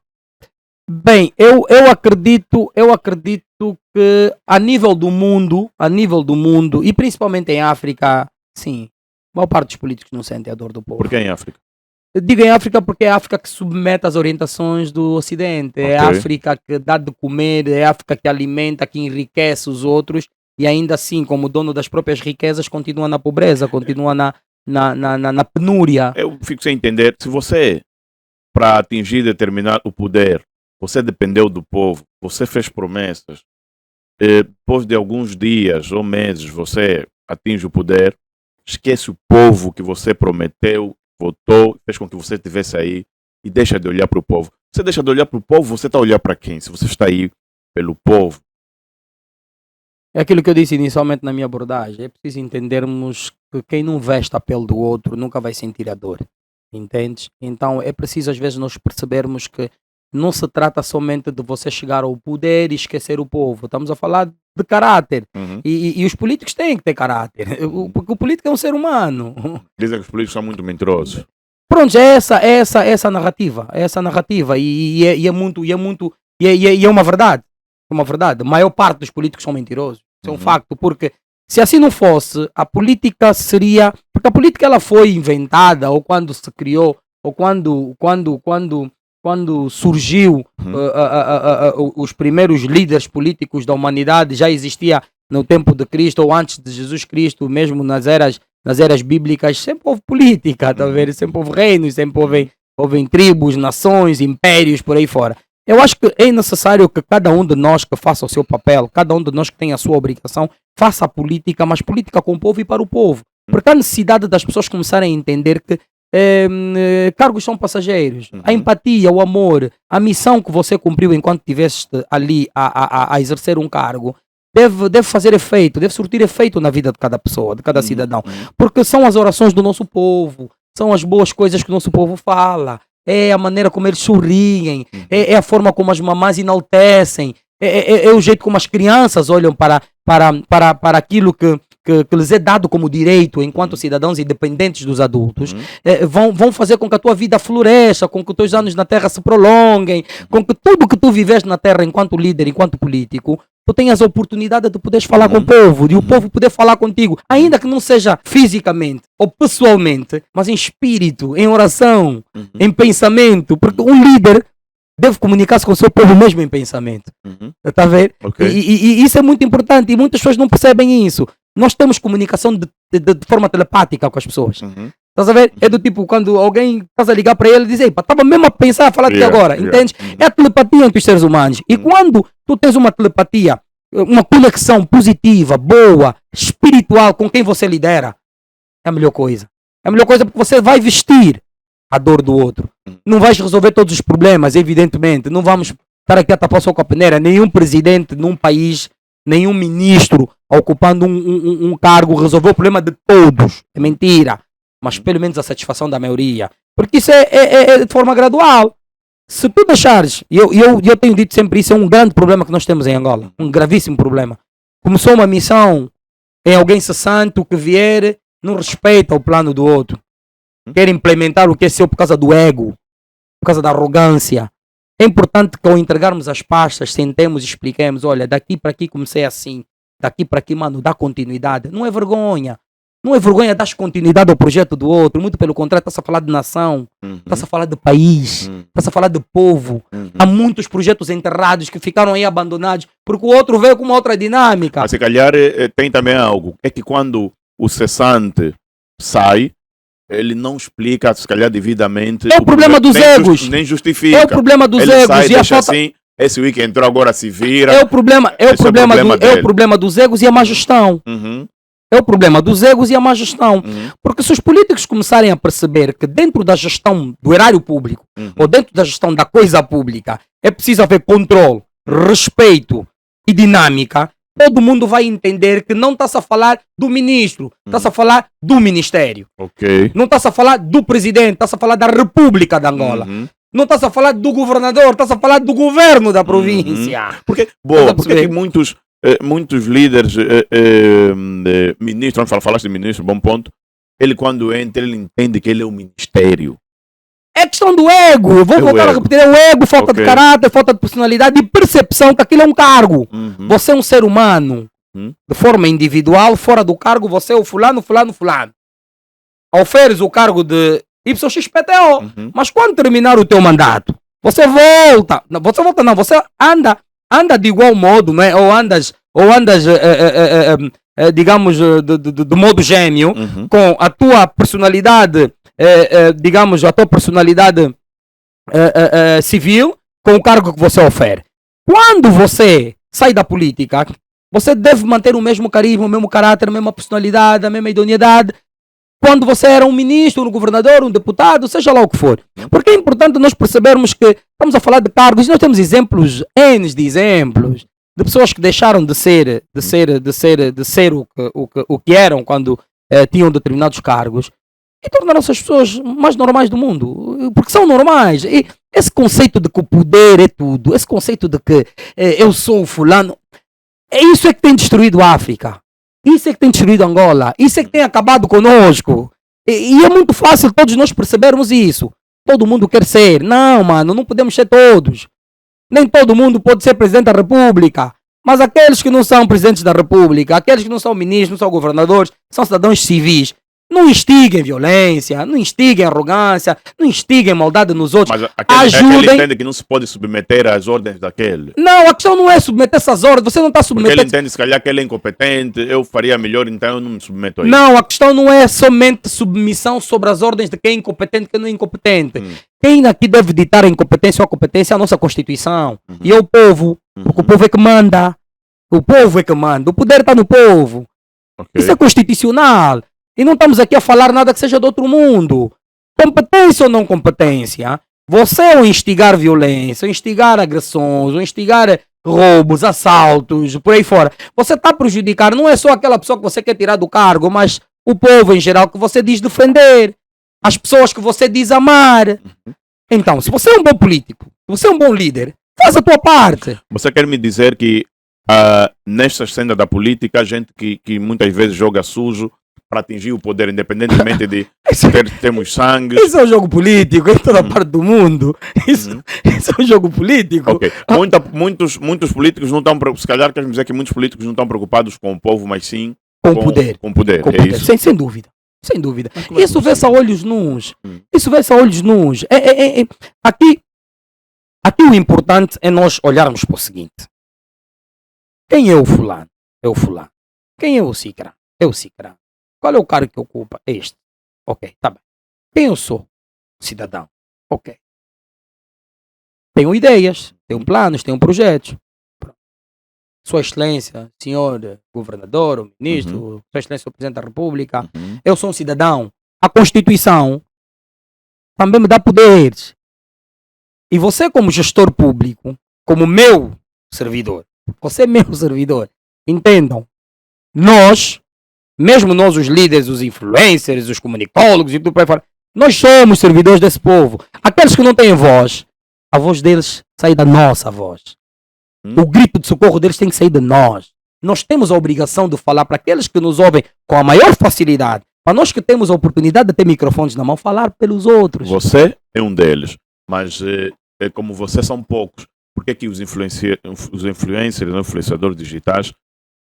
Bem, eu acredito que a nível do mundo, e principalmente em África, sim, a maior parte dos políticos não sentem a dor do povo. Por que em África? Eu digo em África porque é a África que submete às orientações do Ocidente, é a Ok. África que dá de comer, é a África que alimenta, que enriquece os outros, e ainda assim, como dono das próprias riquezas, continua na pobreza, continua na penúria. Eu fico sem entender. Se você para atingir determinado poder, você dependeu do povo, você fez promessas, depois de alguns dias ou meses você atinge o poder, esquece o povo que você prometeu, votou, fez com que você estivesse aí e deixa de olhar para o povo. Você deixa de olhar para o povo, você está a olhar para quem? Se você está aí pelo povo. É aquilo que eu disse inicialmente na minha abordagem. É preciso entendermos que quem não veste a pele do outro nunca vai sentir a dor. Entendes? Então é preciso às vezes nós percebermos que não se trata somente de você chegar ao poder e esquecer o povo. Estamos a falar de caráter. E os políticos têm que ter caráter. Porque o político é um ser humano. Dizem que os políticos são muito mentirosos. Pronto, é essa narrativa. É essa narrativa. E é uma verdade. É uma verdade. A maior parte dos políticos são mentirosos. Isso é um facto. Porque se assim não fosse, a política seria... Porque a política ela foi inventada, ou quando se criou, ou quando surgiu os primeiros líderes políticos da humanidade, já existia no tempo de Cristo ou antes de Jesus Cristo, mesmo nas eras bíblicas, sempre houve política, tá vendo? Sempre houve reinos, sempre houve tribos, nações, impérios, por aí fora. Eu acho que é necessário que cada um de nós que faça o seu papel, cada um de nós que tenha a sua obrigação, faça a política, mas política com o povo e para o povo. Porque há necessidade das pessoas começarem a entender que cargos são passageiros. A empatia, o amor, a missão que você cumpriu enquanto estiveste ali a exercer um cargo, deve fazer efeito, deve surtir efeito na vida de cada pessoa, de cada cidadão. Porque são as orações do nosso povo, são as boas coisas que o nosso povo fala, é a maneira como eles sorriem, é a forma como as mamães enaltecem, é o jeito como as crianças olham para aquilo que lhes é dado como direito enquanto cidadãos independentes dos adultos, vão fazer com que a tua vida floresça, com que os teus anos na terra se prolonguem, com que tudo que tu viveste na terra enquanto líder, enquanto político, tu tenhas a oportunidade de poderes falar com o povo, de o povo poder falar contigo, ainda que não seja fisicamente ou pessoalmente, mas em espírito, em oração, em pensamento, porque um líder deve comunicar-se com o seu povo mesmo em pensamento. Está a ver? Okay. E isso é muito importante e muitas pessoas não percebem isso. Nós temos comunicação de forma telepática com as pessoas. Estás a ver? É do tipo, quando alguém estás a ligar para ele e diz, estava mesmo a pensar, a falar de ti agora. Entende? É a telepatia entre os seres humanos. E quando tu tens uma telepatia, uma conexão positiva, boa, espiritual com quem você lidera, é a melhor coisa. É a melhor coisa porque você vai vestir a dor do outro. Não vais resolver todos os problemas, evidentemente. Não vamos estar aqui a tapar só com a peneira. Nenhum presidente num país, nenhum ministro ocupando um cargo resolveu o problema de todos. É mentira. Mas pelo menos a satisfação da maioria. Porque isso é de forma gradual. Se tu deixares, e eu tenho dito sempre isso, é um grande problema que nós temos em Angola. Um gravíssimo problema. Começou uma missão, é alguém cessante, o que vier, não respeita o plano do outro. Quer implementar o que é seu por causa do ego, por causa da arrogância. É importante que ao entregarmos as pastas, sentemos e expliquemos, olha, daqui para aqui comecei assim, daqui para aqui, mano, dá continuidade. Não é vergonha. Não é vergonha dar continuidade ao projeto do outro, muito pelo contrário, está-se a falar de nação, está-se a falar de país, está-se a falar de povo. Há muitos projetos enterrados que ficaram aí abandonados, porque o outro veio com uma outra dinâmica. Mas se calhar tem também algo, é que quando o cessante sai, ele não explica, se calhar devidamente. É o problema dos egos. Nem justifica. É o problema dos ele egos. Sai, e deixa a falta... assim, esse week entrou, agora se vira. É o problema dos egos e a má gestão. É o problema dos egos e a má gestão. Porque se os políticos começarem a perceber que dentro da gestão do erário público ou dentro da gestão da coisa pública é preciso haver controle, respeito e dinâmica, todo mundo vai entender que não está-se a falar do ministro, está-se a falar do ministério. Não está-se a falar do presidente, está-se a falar da República de Angola. Não está-se a falar do governador, está-se a falar do governo da província. Porque que muitos líderes, ministros, falaste de ministro, bom ponto, ele quando entra, ele entende que ele é o ministério. É questão do ego, eu vou voltar a repetir, é o ego, falta de caráter, falta de personalidade e percepção que aquilo é um cargo. Você é um ser humano, de forma individual, fora do cargo, você é o fulano. Oferes o cargo de YXPTO, mas quando terminar o teu mandato, você volta, você anda de igual modo, não é? Ou andas digamos, de modo gêmeo, com a tua personalidade, digamos, a tua personalidade civil com o cargo que você oferece. Quando você sai da política, você deve manter o mesmo carisma, o mesmo caráter, a mesma personalidade, a mesma idoneidade. Quando você era um ministro, um governador, um deputado, seja lá o que for. Porque é importante nós percebermos que estamos a falar de cargos, nós temos exemplos, N de exemplos, de pessoas que deixaram de ser o que eram quando tinham determinados cargos e tornaram-se as pessoas mais normais do mundo, porque são normais. E esse conceito de que o poder é tudo, esse conceito de que eu sou o fulano, é isso é que tem destruído a África, isso é que tem destruído Angola, isso é que tem acabado conosco. E é muito fácil todos nós percebermos isso. Todo mundo quer ser. Não, mano, não podemos ser todos. Nem todo mundo pode ser presidente da República. Mas aqueles que não são presidentes da República, aqueles que não são ministros, não são governadores, são cidadãos civis, não instiguem violência, não instiguem arrogância, não instiguem maldade nos outros. Mas aquele entende que não se pode submeter às ordens daquele. Não, a questão não é submeter essas ordens. Você não está submetendo. Porque ele entende, se calhar, que ele é incompetente, eu faria melhor, então eu não me submeto a isso. Não, a questão não é somente submissão sobre as ordens de quem é incompetente e quem não é incompetente. Quem aqui deve ditar a incompetência ou a competência é a nossa Constituição. E é o povo. Porque o povo é que manda. O povo é que manda. O poder está no povo. Okay. Isso é constitucional. E não estamos aqui a falar nada que seja de outro mundo. Competência ou não competência? Você ao instigar violência, ao instigar agressões, ao instigar roubos, assaltos, por aí fora, você está a prejudicar não é só aquela pessoa que você quer tirar do cargo, mas o povo em geral que você diz defender, as pessoas que você diz amar. Então, se você é um bom político, se você é um bom líder, faz a tua parte. Você quer me dizer que nesta cena da política, a gente que muitas vezes joga sujo para atingir o poder, independentemente de termos sangue. Isso é um jogo político em toda parte do mundo. Isso é um jogo político. Okay. Muitos políticos não estão, se calhar quer dizer que muitos políticos não estão preocupados com o povo, mas sim com poder. Com poder. Com poder. Isso? Sem dúvida. Sem dúvida. Isso vê-se a olhos nus. Isso vê-se a olhos nus. Aqui o importante é nós olharmos para o seguinte. Quem é o fulano? É o fulano. Quem é o Cicrano? É o Cicrano. Qual é o cargo que ocupa? Este. Ok, tá bem. Quem eu sou? Cidadão. Ok. Tenho ideias, tenho planos, tenho projetos. Pronto. Sua Excelência, senhor governador, ou ministro, Sua Excelência, o Presidente da República, eu sou um cidadão. A Constituição também me dá poderes. E você, como gestor público, como meu servidor, você é meu servidor, entendam, mesmo nós os líderes, os influencers, os comunicólogos e tudo para fora, nós somos servidores desse povo. Aqueles que não têm voz, a voz deles sai da nossa voz. O grito de socorro deles tem que sair de nós. Nós temos a obrigação de falar para aqueles que nos ouvem com a maior facilidade, para nós que temos a oportunidade de ter microfones na mão, falar pelos outros. Você é um deles, mas como vocês são poucos, por que é que os influencers, os influenciadores digitais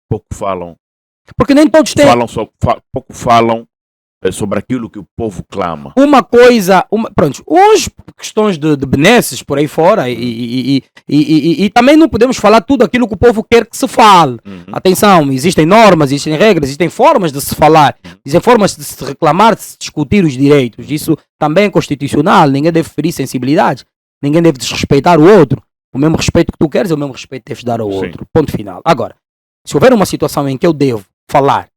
pouco falam? Porque nem todos têm. Pouco falam sobre aquilo que o povo clama. Uma coisa, pronto, hoje questões de benesses por aí fora e também não podemos falar tudo aquilo que o povo quer que se fale. Atenção, existem normas, existem regras, existem formas de se falar, existem formas de se reclamar, de se discutir os direitos. Isso também é constitucional, ninguém deve ferir sensibilidades, ninguém deve desrespeitar o outro. O mesmo respeito que tu queres é o mesmo respeito que deves dar ao outro. Ponto final. Agora, se houver uma situação em que eu devo falar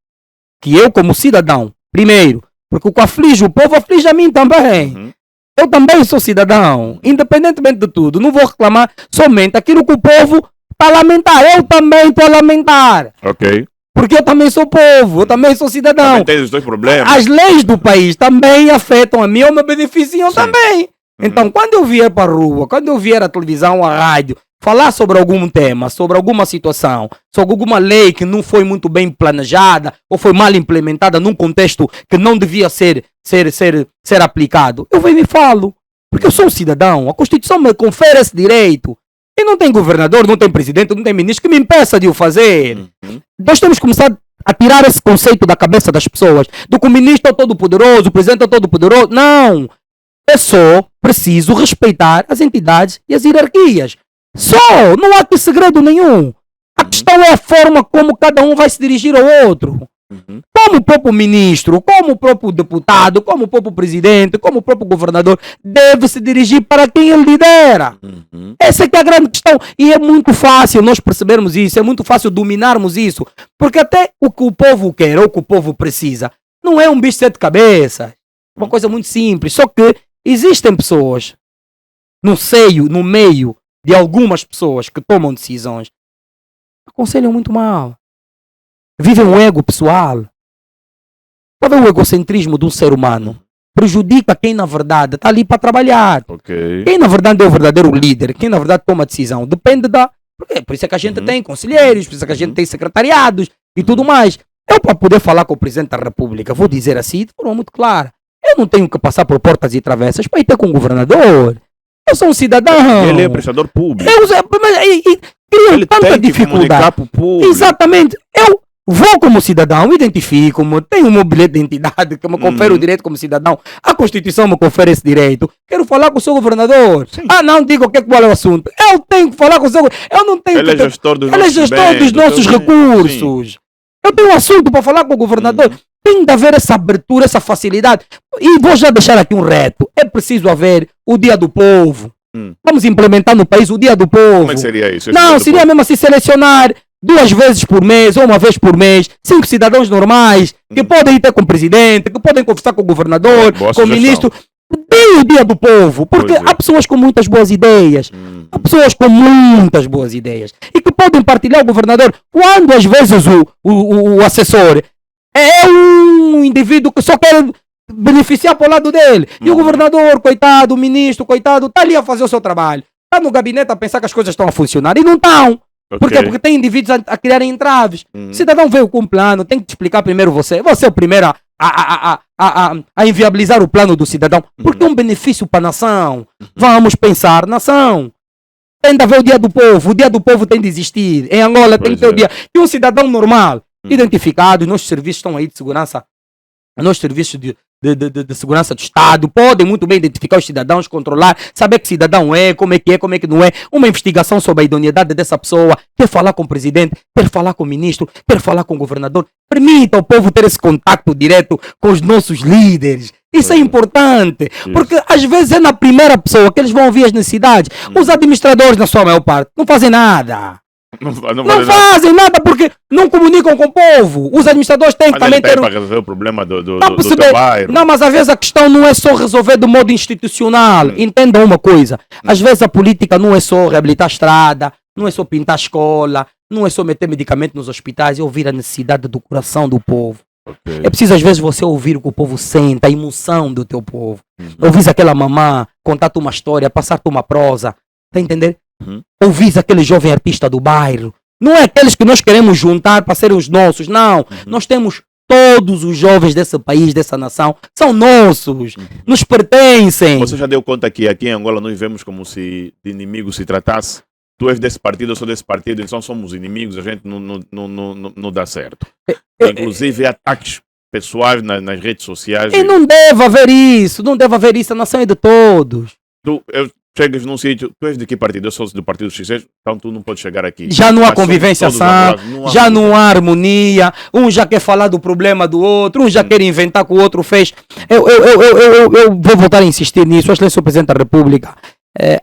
que eu como cidadão, primeiro, porque o que aflige o povo aflige a mim também. Eu também sou cidadão, independentemente de tudo. Não vou reclamar somente aquilo que o povo está a lamentar. Eu também estou a lamentar. Ok. Porque eu também sou povo, eu também sou cidadão. Também tem os dois problemas. As leis do país também afetam a mim ou me beneficiam também. Então, quando eu vier para a rua, quando eu vier à televisão, à rádio, falar sobre algum tema, sobre alguma situação, sobre alguma lei que não foi muito bem planejada ou foi mal implementada num contexto que não devia ser aplicado, eu venho e falo. Porque eu sou um cidadão, a Constituição me confere esse direito. E não tem governador, não tem presidente, não tem ministro que me impeça de o fazer. Nós temos que começar a tirar esse conceito da cabeça das pessoas, do que o ministro é todo poderoso, o presidente é todo poderoso. Não! É só preciso respeitar as entidades e as hierarquias. Só! Não há aqui segredo nenhum. A questão é a forma como cada um vai se dirigir ao outro. Como o próprio ministro, como o próprio deputado, como o próprio presidente, como o próprio governador deve se dirigir para quem ele lidera. Essa é que é a grande questão. E é muito fácil nós percebermos isso, é muito fácil dominarmos isso. Porque até o que o povo quer ou o que o povo precisa não é um bicho de 7 cabeças. Uma coisa muito simples. Só que existem pessoas no meio de algumas pessoas que tomam decisões, aconselham muito mal. Vivem um ego pessoal. Sabe o egocentrismo de um ser humano? Prejudica quem na verdade está ali para trabalhar. Quem na verdade é o verdadeiro líder, quem na verdade toma a decisão, depende da... Por isso é que a gente tem conselheiros, por isso é que a gente tem secretariados e tudo mais. Eu, para poder falar com o Presidente da República, vou dizer assim de forma muito clara, eu não tenho que passar por portas e travessas para ir ter com o governador. Eu sou um cidadão. Ele é prestador público. Criam tanta tem que dificuldade. comunicar pro público. Exatamente. Eu vou como cidadão, identifico-me, tenho o meu bilhete de identidade que me confere o direito como cidadão. A Constituição me confere esse direito. Quero falar com o seu governador. Sim. Não diga qual é o assunto. Eu tenho que falar com o seu... Eu não tenho Ele é gestor dos Ele é nossos gestor bens, dos nossos então, recursos. Eu tenho um assunto para falar com o governador. Tem de haver essa abertura, essa facilidade. E vou já deixar aqui um reto. É preciso haver o Dia do Povo. Vamos implementar no país o Dia do Povo. Como é que seria isso? Não, seria mesmo assim selecionar 2 vezes por mês ou 1 vez por mês 5 cidadãos normais que podem ir ter com o presidente, que podem conversar com o governador, Boa com o sugestão. ministro. Tem o Dia do Povo, porque há pessoas com muitas boas ideias. Há pessoas com muitas boas ideias e que podem partilhar o governador. Quando às vezes o assessor é um indivíduo que só quer beneficiar para o lado dele. E o governador, coitado, o ministro, coitado, está ali a fazer o seu trabalho. Está no gabinete a pensar que as coisas estão a funcionar e não estão. Por quê? Porque tem indivíduos a criarem entraves. O cidadão veio com um plano, tem que te explicar primeiro você. Você é o primeiro a inviabilizar o plano do cidadão. Porque é um benefício para a nação. Vamos pensar nação. Tem de haver o Dia do Povo. O Dia do Povo tem de existir. Em Angola tem que ter o dia. E um cidadão normal, identificado, nossos serviços estão aí de segurança, nossos serviços de segurança do Estado, podem muito bem identificar os cidadãos, controlar, saber que cidadão é, como é que não é, uma investigação sobre a idoneidade dessa pessoa, quer falar com o presidente, quer falar com o ministro, quer falar com o governador, permita ao povo ter esse contato direto com os nossos líderes. Isso é importante, porque às vezes é na primeira pessoa que eles vão ouvir as necessidades. Os administradores, na sua maior parte, não fazem nada. Não fazem nada porque não comunicam com o povo. Os administradores têm que também ter... para resolver o problema do teu bairro. Não, mas às vezes a questão não é só resolver do modo institucional. Entendam uma coisa. Às vezes a política não é só reabilitar a estrada, não é só pintar a escola, não é só meter medicamento nos hospitais, é ouvir a necessidade do coração do povo. É preciso às vezes você ouvir o que o povo sente, a emoção do teu povo. Ouvir aquela mamã contar-te uma história, passar-te uma prosa. Tá entendendo? Ouvir aquele jovem artista do bairro. Não é aqueles que nós queremos juntar para serem os nossos, não. Nós temos todos os jovens desse país, dessa nação, são nossos, nos pertencem. Você já deu conta que aqui em Angola nós vivemos como se de inimigo se tratasse? Tu és desse partido, eu sou desse partido, então somos inimigos, a gente não dá certo. Inclusive ataques pessoais nas redes sociais. E não deve haver isso, a nação é de todos. Chegas num sítio, tu és de que partido? Eu sou do partido X, então tu não podes chegar aqui. Já não há convivência sã, já não há harmonia, um já quer falar do problema do outro, um já quer inventar que o outro fez. Eu vou voltar a insistir nisso, a Excelência do Presidente da República,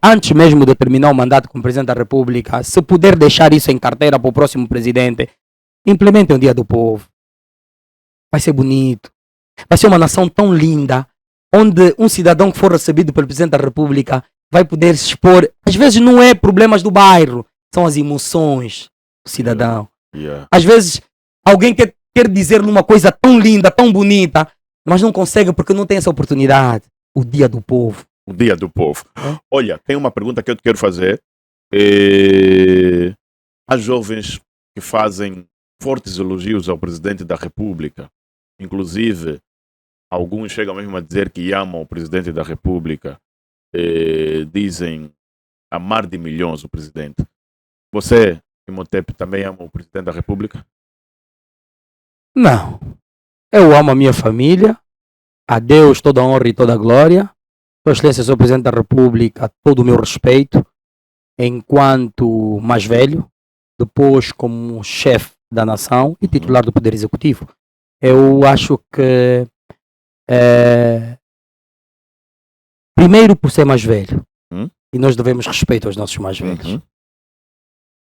antes mesmo de terminar o mandato como Presidente da República, se puder deixar isso em carteira para o próximo Presidente, implementem o Dia do Povo. Vai ser bonito, vai ser uma nação tão linda, onde um cidadão que for recebido pelo Presidente da República vai poder se expor. Às vezes não é problemas do bairro, são as emoções do cidadão. Às vezes alguém quer dizer uma coisa tão linda, tão bonita, mas não consegue porque não tem essa oportunidade. O Dia do Povo. O Dia do Povo. Olha, tem uma pergunta que eu te quero fazer. Há jovens que fazem fortes elogios ao Presidente da República. Inclusive, alguns chegam mesmo a dizer que amam o Presidente da República. Dizem amar de milhões o presidente. Você, Imhotep, também ama o Presidente da República? Não. Eu amo a minha família. A Deus toda a honra e toda a glória. Sua Excelência, Sr. Presidente da República, todo o meu respeito enquanto mais velho, depois como chefe da nação e titular do Poder Executivo. Eu acho que primeiro por ser mais velho, e nós devemos respeito aos nossos mais velhos.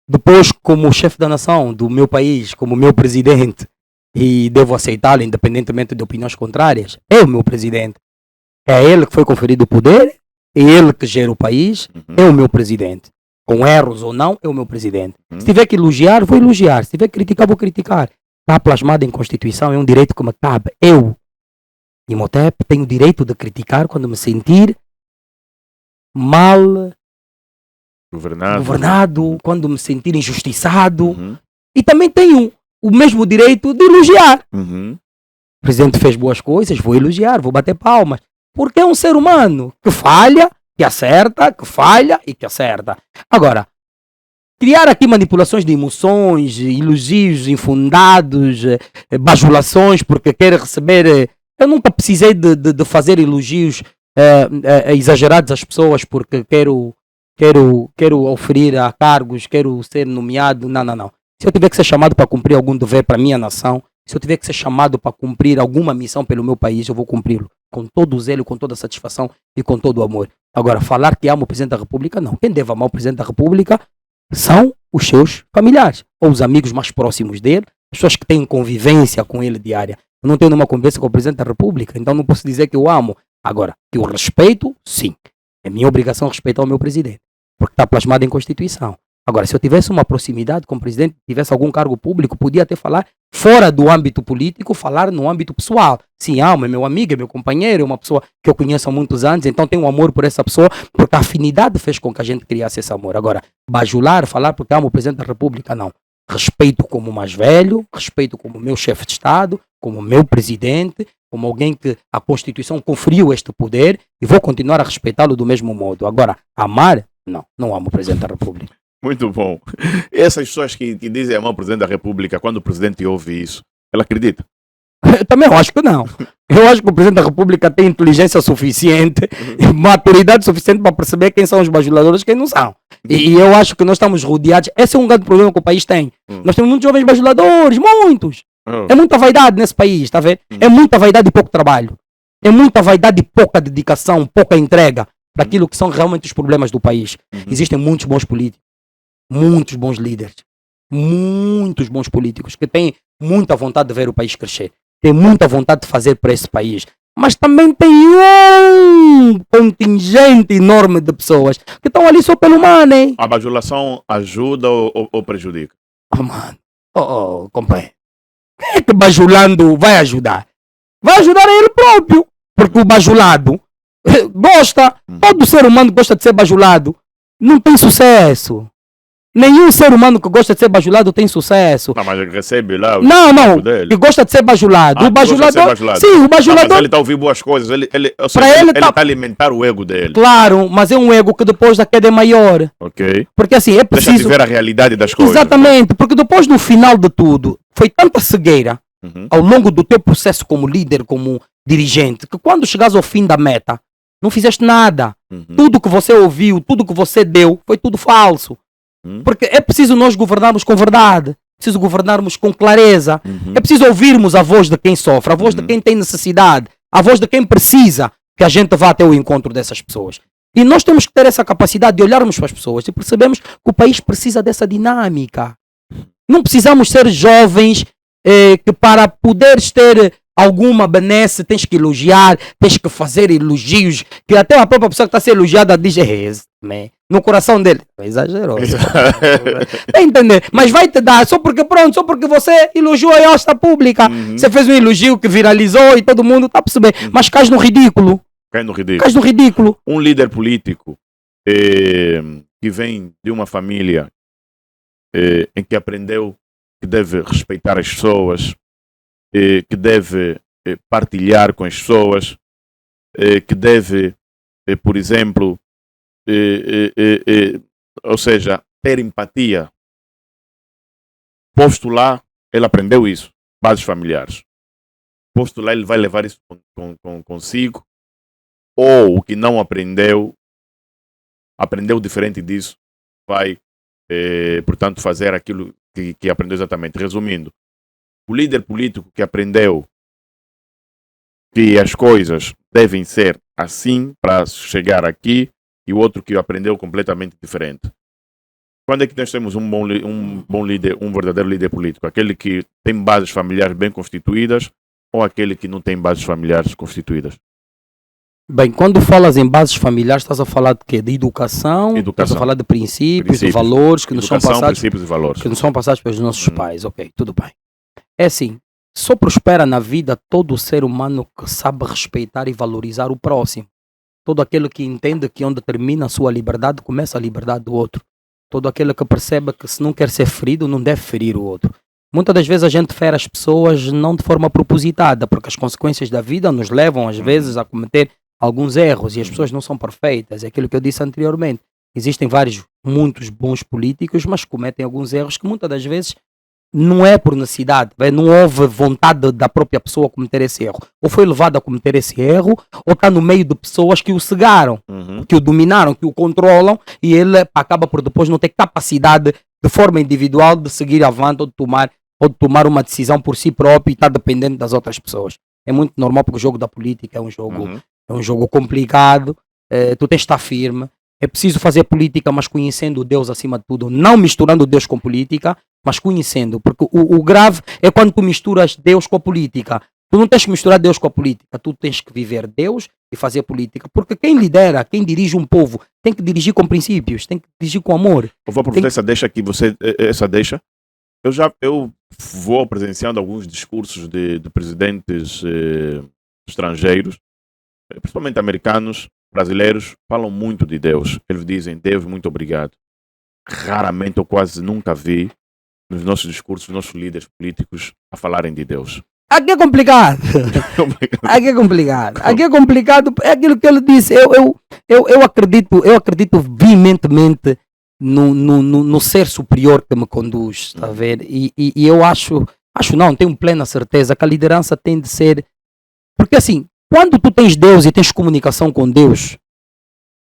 Depois, como chefe da nação, do meu país, como meu presidente, e devo aceitá-lo independentemente de opiniões contrárias, é o meu presidente. É ele que foi conferido o poder, é ele que gera o país, é o meu presidente. Com erros ou não, é o meu presidente. Se tiver que elogiar, vou elogiar. Se tiver que criticar, vou criticar. Está plasmado em Constituição, é um direito que me cabe. Eu, Imhotep, tenho o direito de criticar quando me sentir mal governado, quando me sentir injustiçado. E também tenho o mesmo direito de elogiar. O presidente fez boas coisas, vou elogiar, vou bater palmas. Porque é um ser humano que falha, que acerta, que falha e que acerta. Agora, criar aqui manipulações de emoções, elogios infundados, bajulações, porque quer receber... Eu nunca precisei de fazer elogios exagerados às pessoas porque quero oferir a cargos, quero ser nomeado. Não. Se eu tiver que ser chamado para cumprir algum dever para a minha nação, se eu tiver que ser chamado para cumprir alguma missão pelo meu país, eu vou cumpri-lo. Com todo o zelo, com toda a satisfação e com todo o amor. Agora, falar que amo o Presidente da República, não. Quem deve amar o Presidente da República são os seus familiares, ou os amigos mais próximos dele, as pessoas que têm convivência com ele diária. Eu não tenho nenhuma convivência com o Presidente da República, então não posso dizer que eu amo. Agora, que eu respeito, sim. É minha obrigação respeitar o meu Presidente, porque está plasmado em Constituição. Agora, se eu tivesse uma proximidade com o Presidente, tivesse algum cargo público, podia até falar fora do âmbito político, falar no âmbito pessoal. Sim, amo, é meu amigo, é meu companheiro, é uma pessoa que eu conheço há muitos anos, então tenho um amor por essa pessoa, porque a afinidade fez com que a gente criasse esse amor. Agora, bajular, falar porque amo o Presidente da República, não. Respeito como mais velho, respeito como meu chefe de Estado, como meu presidente, como alguém que a Constituição conferiu este poder e vou continuar a respeitá-lo do mesmo modo. Agora, amar, não amo o Presidente da República. Muito bom. Essas pessoas que dizem amar o Presidente da República, quando o Presidente ouve isso, ela acredita? Eu também acho que não. Eu acho que o Presidente da República tem inteligência suficiente e maturidade suficiente para perceber quem são os bajuladores e quem não são. E eu acho que nós estamos rodeados. Esse é um grande problema que o país tem. Nós temos muitos jovens bajuladores, muitos. É muita vaidade nesse país, está vendo? É muita vaidade e pouco trabalho. É muita vaidade e pouca dedicação, pouca entrega para aquilo que são realmente os problemas do país. Existem muitos bons políticos, muitos bons líderes, muitos bons políticos que têm muita vontade de ver o país crescer, têm muita vontade de fazer para esse país, mas também tem um contingente enorme de pessoas que estão ali só pelo money. A bajulação ajuda ou prejudica? Mano, companheiro, quem é que bajulando vai ajudar? Vai ajudar a ele próprio, porque o bajulado gosta, todo ser humano gosta de ser bajulado, não tem sucesso. Nenhum ser humano que gosta de ser bajulado tem sucesso. Não, mas ele recebe lá o Não, dele. que gosta de ser bajulado. O bajulador, sim, o bajulador. Mas ele está a ouvir boas coisas, ele está a alimentar o ego dele. Claro, mas é um ego que depois da queda é maior. Ok. Porque assim, é preciso... Deixa de ver a realidade das coisas. Exatamente, porque depois no final de tudo, foi tanta cegueira ao longo do teu processo como líder, como dirigente, que quando chegares ao fim da meta, não fizeste nada. Tudo que você ouviu, tudo que você deu, foi tudo falso. Porque é preciso nós governarmos com verdade, é preciso governarmos com clareza, é preciso ouvirmos a voz de quem sofre, a voz de quem tem necessidade, a voz de quem precisa que a gente vá até o encontro dessas pessoas. E nós temos que ter essa capacidade de olharmos para as pessoas e percebemos que o país precisa dessa dinâmica. Não precisamos ser jovens que para poderes ter alguma benesse tens que elogiar, tens que fazer elogios, que até a própria pessoa que está a ser elogiada diz no coração dele, exagerou. Está entender? Mas vai te dar, só porque você elogiou a esta pública, você fez um elogio que viralizou e todo mundo está a perceber, mas cais no ridículo. Cai no ridículo. Cais no ridículo. Um líder político que vem de uma família em que aprendeu que deve respeitar as pessoas, que deve partilhar com as pessoas, que deve, por exemplo, ou seja, ter empatia. Posto lá, ele aprendeu isso, bases familiares. Posto lá, ele vai levar isso consigo, ou o que não aprendeu, aprendeu diferente disso, vai, portanto, fazer aquilo que aprendeu exatamente. Resumindo, O líder político que aprendeu que as coisas devem ser assim para chegar aqui e o outro que aprendeu completamente diferente. Quando é que nós temos um bom líder, um verdadeiro líder político? Aquele que tem bases familiares bem constituídas ou aquele que não tem bases familiares constituídas? Bem, quando falas em bases familiares, estás a falar de quê? De educação, estás a falar de princípios, de valores que nos são passados, princípios e valores. que nos são passados pelos nossos pais. Ok, tudo bem. É assim, só prospera na vida todo ser humano que sabe respeitar e valorizar o próximo. Todo aquele que entende que onde termina a sua liberdade, começa a liberdade do outro. Todo aquele que percebe que se não quer ser ferido, não deve ferir o outro. Muitas das vezes a gente fere as pessoas não de forma propositada, porque as consequências da vida nos levam às vezes a cometer alguns erros e as pessoas não são perfeitas. É aquilo que eu disse anteriormente. Existem muitos bons políticos, mas cometem alguns erros que muitas das vezes não é por necessidade, não houve vontade da própria pessoa cometer esse erro. Ou foi levado a cometer esse erro, ou está no meio de pessoas que o cegaram, que o dominaram, que o controlam, e ele acaba por depois não ter capacidade de forma individual de seguir avante ou de tomar uma decisão por si próprio e estar dependente das outras pessoas. É muito normal porque o jogo da política é um jogo complicado, tu tens de estar firme. É preciso fazer política, mas conhecendo Deus acima de tudo. Não misturando Deus com política, mas conhecendo. Porque o grave é quando tu misturas Deus com a política. Tu não tens que misturar Deus com a política. Tu tens que viver Deus e fazer política. Porque quem lidera, quem dirige um povo, tem que dirigir com princípios, tem que dirigir com amor. Eu vou aproveitar essa deixa aqui, essa deixa. Eu vou presenciando alguns discursos de presidentes estrangeiros, principalmente americanos, brasileiros, falam muito de Deus. Eles dizem, Deus, muito obrigado. Raramente ou quase nunca vi nos nossos discursos, nos nossos líderes políticos a falarem de Deus. Aqui é complicado. Aqui é complicado. Aqui é complicado. É aquilo que ele disse. Eu acredito veementemente no ser superior que me conduz, está a ver? E eu acho não, tenho plena certeza que a liderança tem de ser... Porque assim, quando tu tens Deus e tens comunicação com Deus,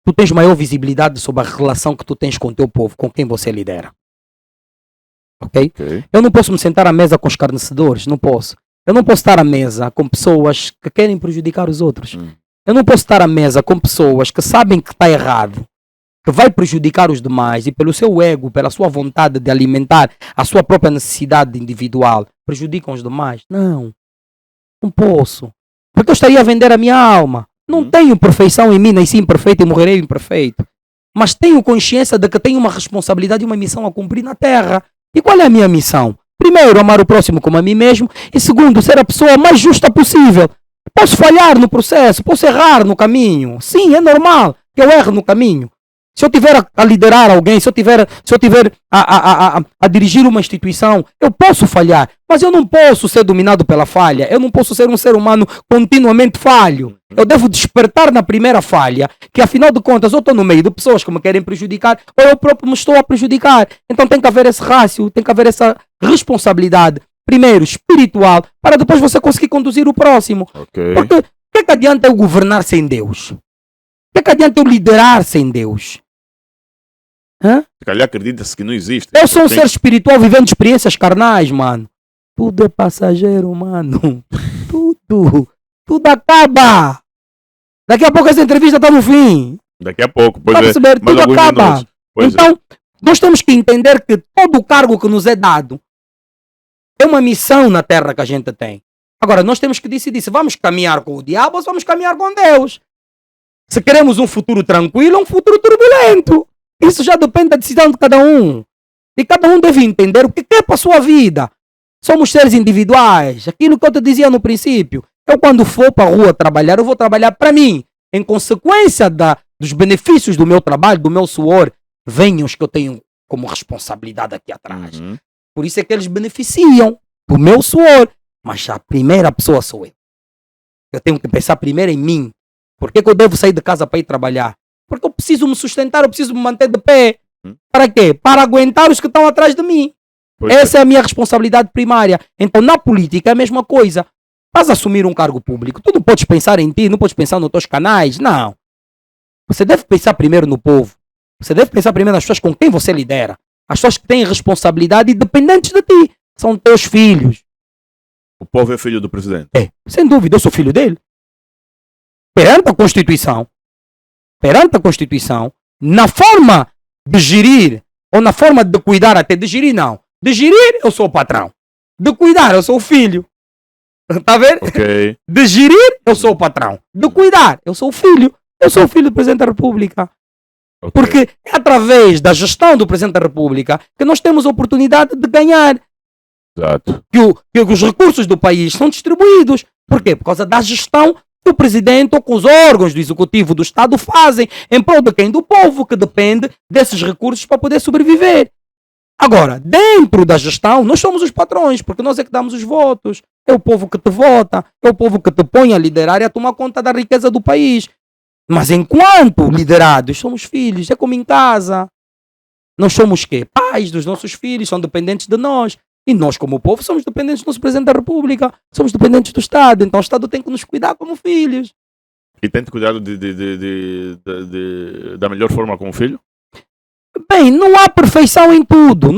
tu tens maior visibilidade sobre a relação que tu tens com o teu povo, com quem você lidera. Ok? Eu não posso me sentar à mesa com escarnecedores, não posso. Eu não posso estar à mesa com pessoas que querem prejudicar os outros. Eu não posso estar à mesa com pessoas que sabem que está errado, que vai prejudicar os demais e pelo seu ego, pela sua vontade de alimentar a sua própria necessidade individual, prejudicam os demais. Não posso. Porque eu estaria a vender a minha alma. Não tenho perfeição em mim, nasci imperfeito e morrerei imperfeito. Mas tenho consciência de que tenho uma responsabilidade e uma missão a cumprir na Terra. E qual é a minha missão? Primeiro, amar o próximo como a mim mesmo. E segundo, ser a pessoa mais justa possível. Posso falhar no processo, posso errar no caminho. Sim, é normal que eu erre no caminho. Se eu tiver a liderar alguém, se eu tiver a dirigir uma instituição, eu posso falhar, mas eu não posso ser dominado pela falha. Eu não posso ser um ser humano continuamente falho. Eu devo despertar na primeira falha, que afinal de contas eu estou no meio de pessoas que me querem prejudicar, ou eu próprio me estou a prejudicar. Então tem que haver esse rácio, tem que haver essa responsabilidade, primeiro espiritual, para depois você conseguir conduzir o próximo. Porque o que é que adianta eu governar sem Deus? O que é que adianta eu liderar sem Deus? Se calhar acredita-se que não existe. Eu sou um ser espiritual vivendo experiências carnais, mano. Tudo é passageiro, mano. Tudo acaba. Daqui a pouco essa entrevista está no fim. Daqui a pouco, pois perceber, tudo acaba. Então, nós temos que entender que todo o cargo que nos é dado é uma missão na Terra que a gente tem. Agora, nós temos que decidir se vamos caminhar com o diabo ou se vamos caminhar com Deus. Se queremos um futuro tranquilo ou um futuro turbulento. Isso já depende da decisão de cada um. E cada um deve entender o que quer para a sua vida. Somos seres individuais. Aquilo que eu te dizia no princípio. Eu quando for para a rua trabalhar, eu vou trabalhar para mim. Em consequência dos benefícios do meu trabalho, do meu suor, venham os que eu tenho como responsabilidade aqui atrás. Por isso é que eles beneficiam do meu suor. Mas a primeira pessoa sou eu. Eu tenho que pensar primeiro em mim. Por que eu devo sair de casa para ir trabalhar? Porque eu preciso me sustentar, eu preciso me manter de pé. Para quê? Para aguentar os que estão atrás de mim. Essa é a minha responsabilidade primária. Então, na política é a mesma coisa. Vas assumir um cargo público. Tu não podes pensar em ti, não podes pensar nos teus canais. Não. Você deve pensar primeiro no povo. Você deve pensar primeiro nas pessoas com quem você lidera. As pessoas que têm responsabilidade e dependentes de ti. São teus filhos. O povo é filho do presidente. É, sem dúvida, eu sou filho dele. Perante a Constituição, na forma de gerir, ou na forma de cuidar, até de gerir não. De gerir, eu sou o patrão. De cuidar, eu sou o filho. Está a ver? Ok. De gerir, eu sou o patrão. De cuidar, eu sou o filho. Eu sou o filho do Presidente da República. Ok. Porque é através da gestão do Presidente da República que nós temos a oportunidade de ganhar. Exato. Que os recursos do país são distribuídos. Por quê? Por causa da gestão que o Presidente ou que os órgãos do Executivo do Estado fazem em prol de quem? Do povo, que depende desses recursos para poder sobreviver. Agora, dentro da gestão, nós somos os patrões, porque nós é que damos os votos. É o povo que te vota, é o povo que te põe a liderar e a tomar conta da riqueza do país. Mas enquanto liderados, somos filhos, é como em casa. Nós somos quê? Pais dos nossos filhos, são dependentes de nós. E nós, como povo, somos dependentes do nosso Presidente da República, somos dependentes do Estado. Então o Estado tem que nos cuidar como filhos. E tente cuidar da melhor forma com o filho? Bem, não há perfeição em tudo,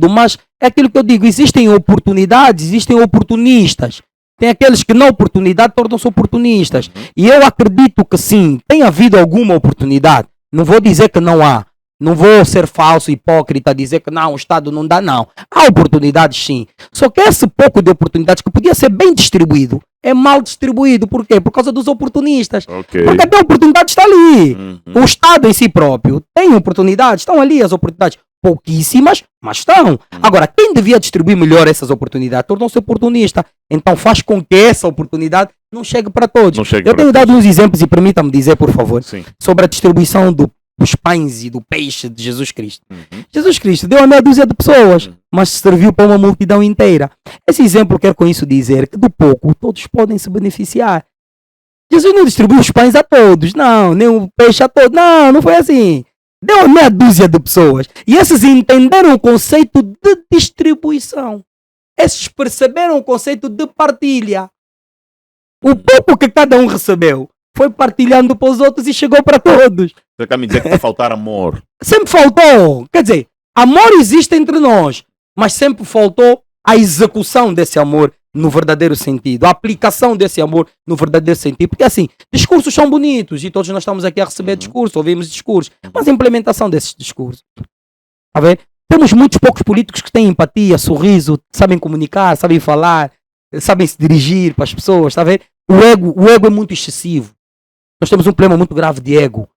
mas é aquilo que eu digo, existem oportunidades, existem oportunistas. Tem aqueles que na oportunidade tornam-se oportunistas. E eu acredito que sim, tem havido alguma oportunidade. Não vou dizer que não há. Não vou ser falso, hipócrita, dizer que não, o Estado não dá, não. Há oportunidades sim. Só que esse pouco de oportunidades que podia ser bem distribuído, é mal distribuído. Por quê? Por causa dos oportunistas. Ok. Porque até a oportunidade está ali. O Estado em si próprio tem oportunidades, estão ali as oportunidades. Pouquíssimas, mas estão. Agora, quem devia distribuir melhor essas oportunidades tornou-se oportunista. Então faz com que essa oportunidade não chegue para todos. Eu tenho dado uns exemplos e permita-me dizer, por favor, Sim. sobre a distribuição dos pães e do peixe de Jesus Cristo. Jesus Cristo deu a meia dúzia de pessoas, mas serviu para uma multidão inteira. Esse exemplo quer com isso dizer que do pouco todos podem se beneficiar. Jesus não distribuiu os pães a todos, não, nem o peixe a todos, não foi assim. Deu a meia dúzia de pessoas. E esses entenderam o conceito de distribuição. Esses perceberam o conceito de partilha. O pouco que cada um recebeu foi partilhando para os outros e chegou para todos. Você quer me dizer que está a faltar amor? Sempre faltou. Quer dizer, amor existe entre nós, mas sempre faltou a execução desse amor no verdadeiro sentido, a aplicação desse amor no verdadeiro sentido. Porque assim, discursos são bonitos e todos nós estamos aqui a receber discursos, ouvimos discursos, mas a implementação desses discursos. A ver? Temos muitos poucos políticos que têm empatia, sorriso, sabem comunicar, sabem falar, sabem se dirigir para as pessoas, está a ver? O ego é muito excessivo. Nós temos um problema muito grave de ego.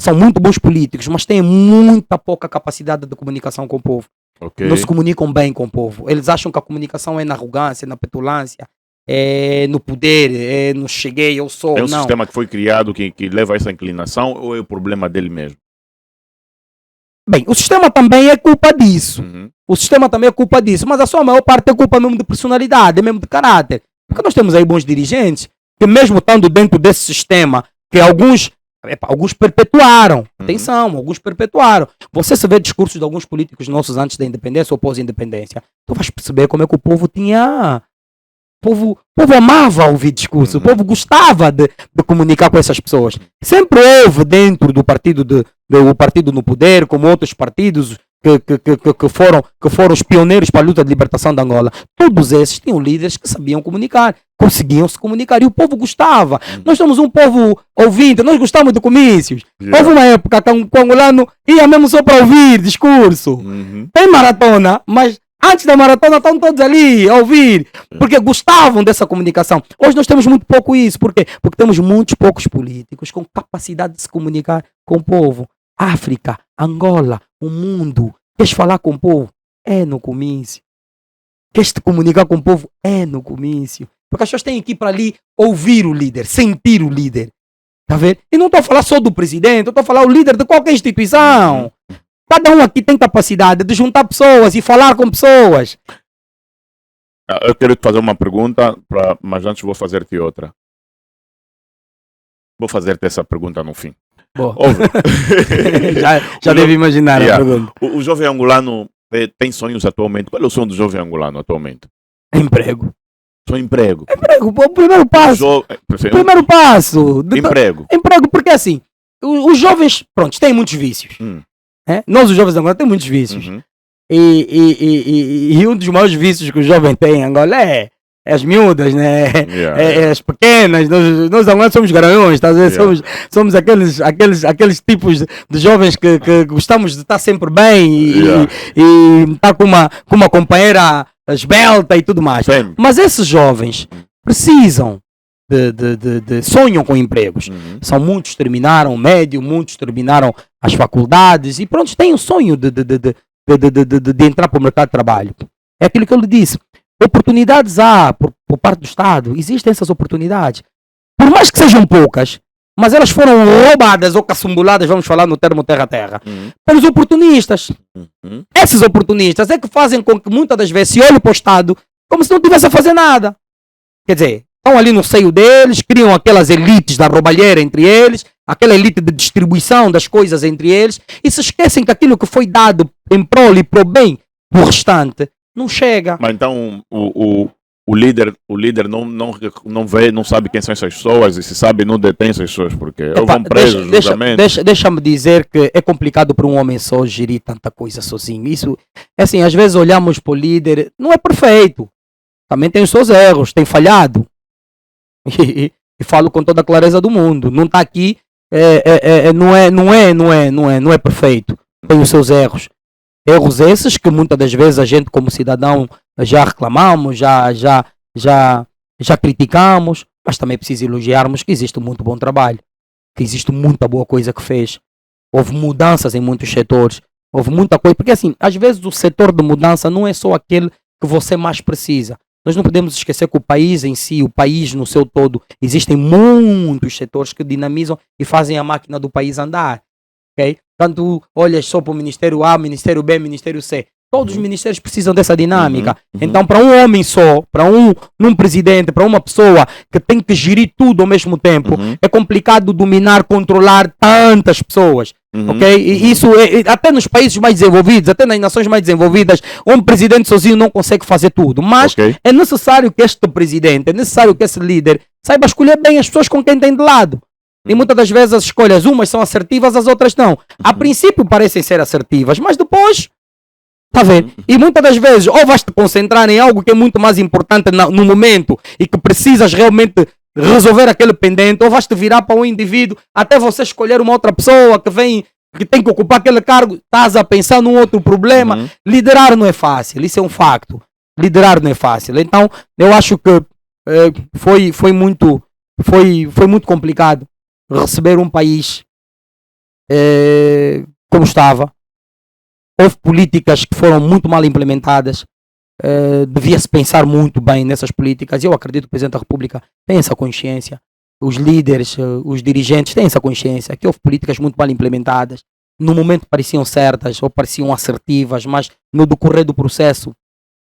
São muito bons políticos, mas têm muita pouca capacidade de comunicação com o povo. Okay. Não se comunicam bem com o povo. Eles acham que a comunicação é na arrogância, na petulância, é no poder, é no cheguei, eu sou. É um não. sistema que foi criado que leva a essa inclinação ou é o problema dele mesmo? Bem, o sistema também é culpa disso. O sistema também é culpa disso, mas a sua maior parte é culpa mesmo de personalidade, é mesmo de caráter. Porque nós temos aí bons dirigentes que mesmo estando dentro desse sistema, que alguns perpetuaram. Atenção, alguns perpetuaram. Você se vê discursos de alguns políticos nossos antes da independência ou pós-independência, tu vais perceber como é que o povo tinha... O povo amava ouvir discurso, o povo gostava de comunicar com essas pessoas. Sempre houve dentro do partido, o partido no poder, como outros partidos que foram os pioneiros para a luta de libertação da Angola. Todos esses tinham líderes que sabiam comunicar, conseguiam se comunicar e o povo gostava. Nós somos um povo ouvinte, nós gostamos de comícios. Houve uma época que o angolano ia mesmo só para ouvir discurso. Tem maratona, mas antes da maratona estão todos ali a ouvir, porque gostavam dessa comunicação. Hoje nós temos muito pouco isso. Por quê? Porque temos muitos poucos políticos com capacidade de se comunicar com o povo. África, Angola, o mundo. Queres falar com o povo? É no comício. Queres te comunicar com o povo? É no comício. Porque as pessoas têm que ir para ali ouvir o líder, sentir o líder. Tá vendo? E não estou a falar só do presidente, eu estou a falar o líder de qualquer instituição. Cada um aqui tem capacidade de juntar pessoas e falar com pessoas. Eu quero te fazer uma pergunta, mas antes vou fazer-te outra. Vou fazer-te essa pergunta no fim. já deve imaginar a pergunta. O jovem angolano tem sonhos atualmente? Qual é o sonho do jovem angolano atualmente? Emprego. Só emprego. Emprego, o primeiro passo. Primeiro passo. Emprego. Emprego, porque assim, os jovens, pronto, têm muitos vícios. Nós, os jovens angolanos, temos muitos vícios. E um dos maiores vícios que o jovem tem em Angola é as miúdas, né? É as pequenas. Nós angolas somos garanhões, tá? Somos aqueles tipos de jovens que gostamos de estar sempre bem e estar com uma companheira esbelta e tudo mais. Sim. Mas esses jovens precisam sonham com empregos. São muitos terminaram o médio, muitos terminaram as faculdades e pronto, têm o sonho de entrar para o mercado de trabalho. É aquilo que eu lhe disse. Oportunidades há por parte do Estado, existem essas oportunidades. Por mais que sejam poucas, mas elas foram roubadas ou caçumbuladas, vamos falar no termo terra-terra, pelos oportunistas. Esses oportunistas é que fazem com que muitas das vezes se olhe para o Estado como se não tivesse a fazer nada. Quer dizer, estão ali no seio deles, criam aquelas elites da roubalheira entre eles, aquela elite de distribuição das coisas entre eles, e se esquecem que aquilo que foi dado em prol e pro bem do restante não chega. Mas então o líder não vê, não sabe quem são essas pessoas, e se sabe não detém essas pessoas, porque ou vão presos, deixa-me dizer que é complicado para um homem só gerir tanta coisa sozinho. Isso, assim, às vezes olhamos para o líder, não é perfeito, também tem os seus erros, tem falhado. E falo com toda a clareza do mundo, não está aqui, não é perfeito, tem os seus erros. Erros esses que muitas das vezes a gente como cidadão já reclamamos, já criticamos, mas também é preciso elogiarmos que existe muito bom trabalho, que existe muita boa coisa que fez. Houve mudanças em muitos setores, houve muita coisa, porque assim, às vezes o setor de mudança não é só aquele que você mais precisa. Nós não podemos esquecer que o país em si, o país no seu todo, existem muitos setores que dinamizam e fazem a máquina do país andar. Okay? Tanto olhas só para o Ministério A, Ministério B, Ministério C. Todos os ministérios precisam dessa dinâmica. Então, para um homem só, para um presidente, para uma pessoa que tem que gerir tudo ao mesmo tempo, é complicado dominar, controlar tantas pessoas. Ok? E isso até nos países mais desenvolvidos, até nas nações mais desenvolvidas, um presidente sozinho não consegue fazer tudo. Mas é necessário que este presidente, é necessário que esse líder saiba escolher bem as pessoas com quem tem de lado. E muitas das vezes as escolhas, umas são assertivas, as outras não. A princípio parecem ser assertivas, mas depois, tá vendo? E muitas das vezes, ou vais te concentrar em algo que é muito mais importante no momento e que precisas realmente resolver aquele pendente, ou vais te virar para um indivíduo até você escolher uma outra pessoa que tem que ocupar aquele cargo, estás a pensar num outro problema. Liderar não é fácil, isso é um facto. Liderar não é fácil. Então, eu acho que foi muito complicado receber um país como estava. Houve políticas que foram muito mal implementadas. Devia-se pensar muito bem nessas políticas. Eu acredito que o Presidente da República tem essa consciência. Os líderes, os dirigentes têm essa consciência que houve políticas muito mal implementadas. No momento pareciam certas ou pareciam assertivas, mas no decorrer do processo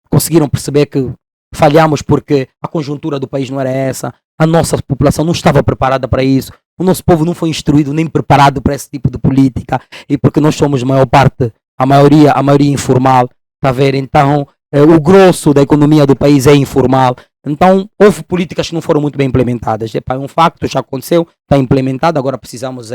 conseguiram perceber que falhamos porque a conjuntura do país não era essa. A nossa população não estava preparada para isso. O nosso povo não foi instruído nem preparado para esse tipo de política. E porque nós somos a maioria informal, tá a ver? Então, o grosso da economia do país é informal. Então, houve políticas que não foram muito bem implementadas. É um facto, já aconteceu, está implementado. Agora precisamos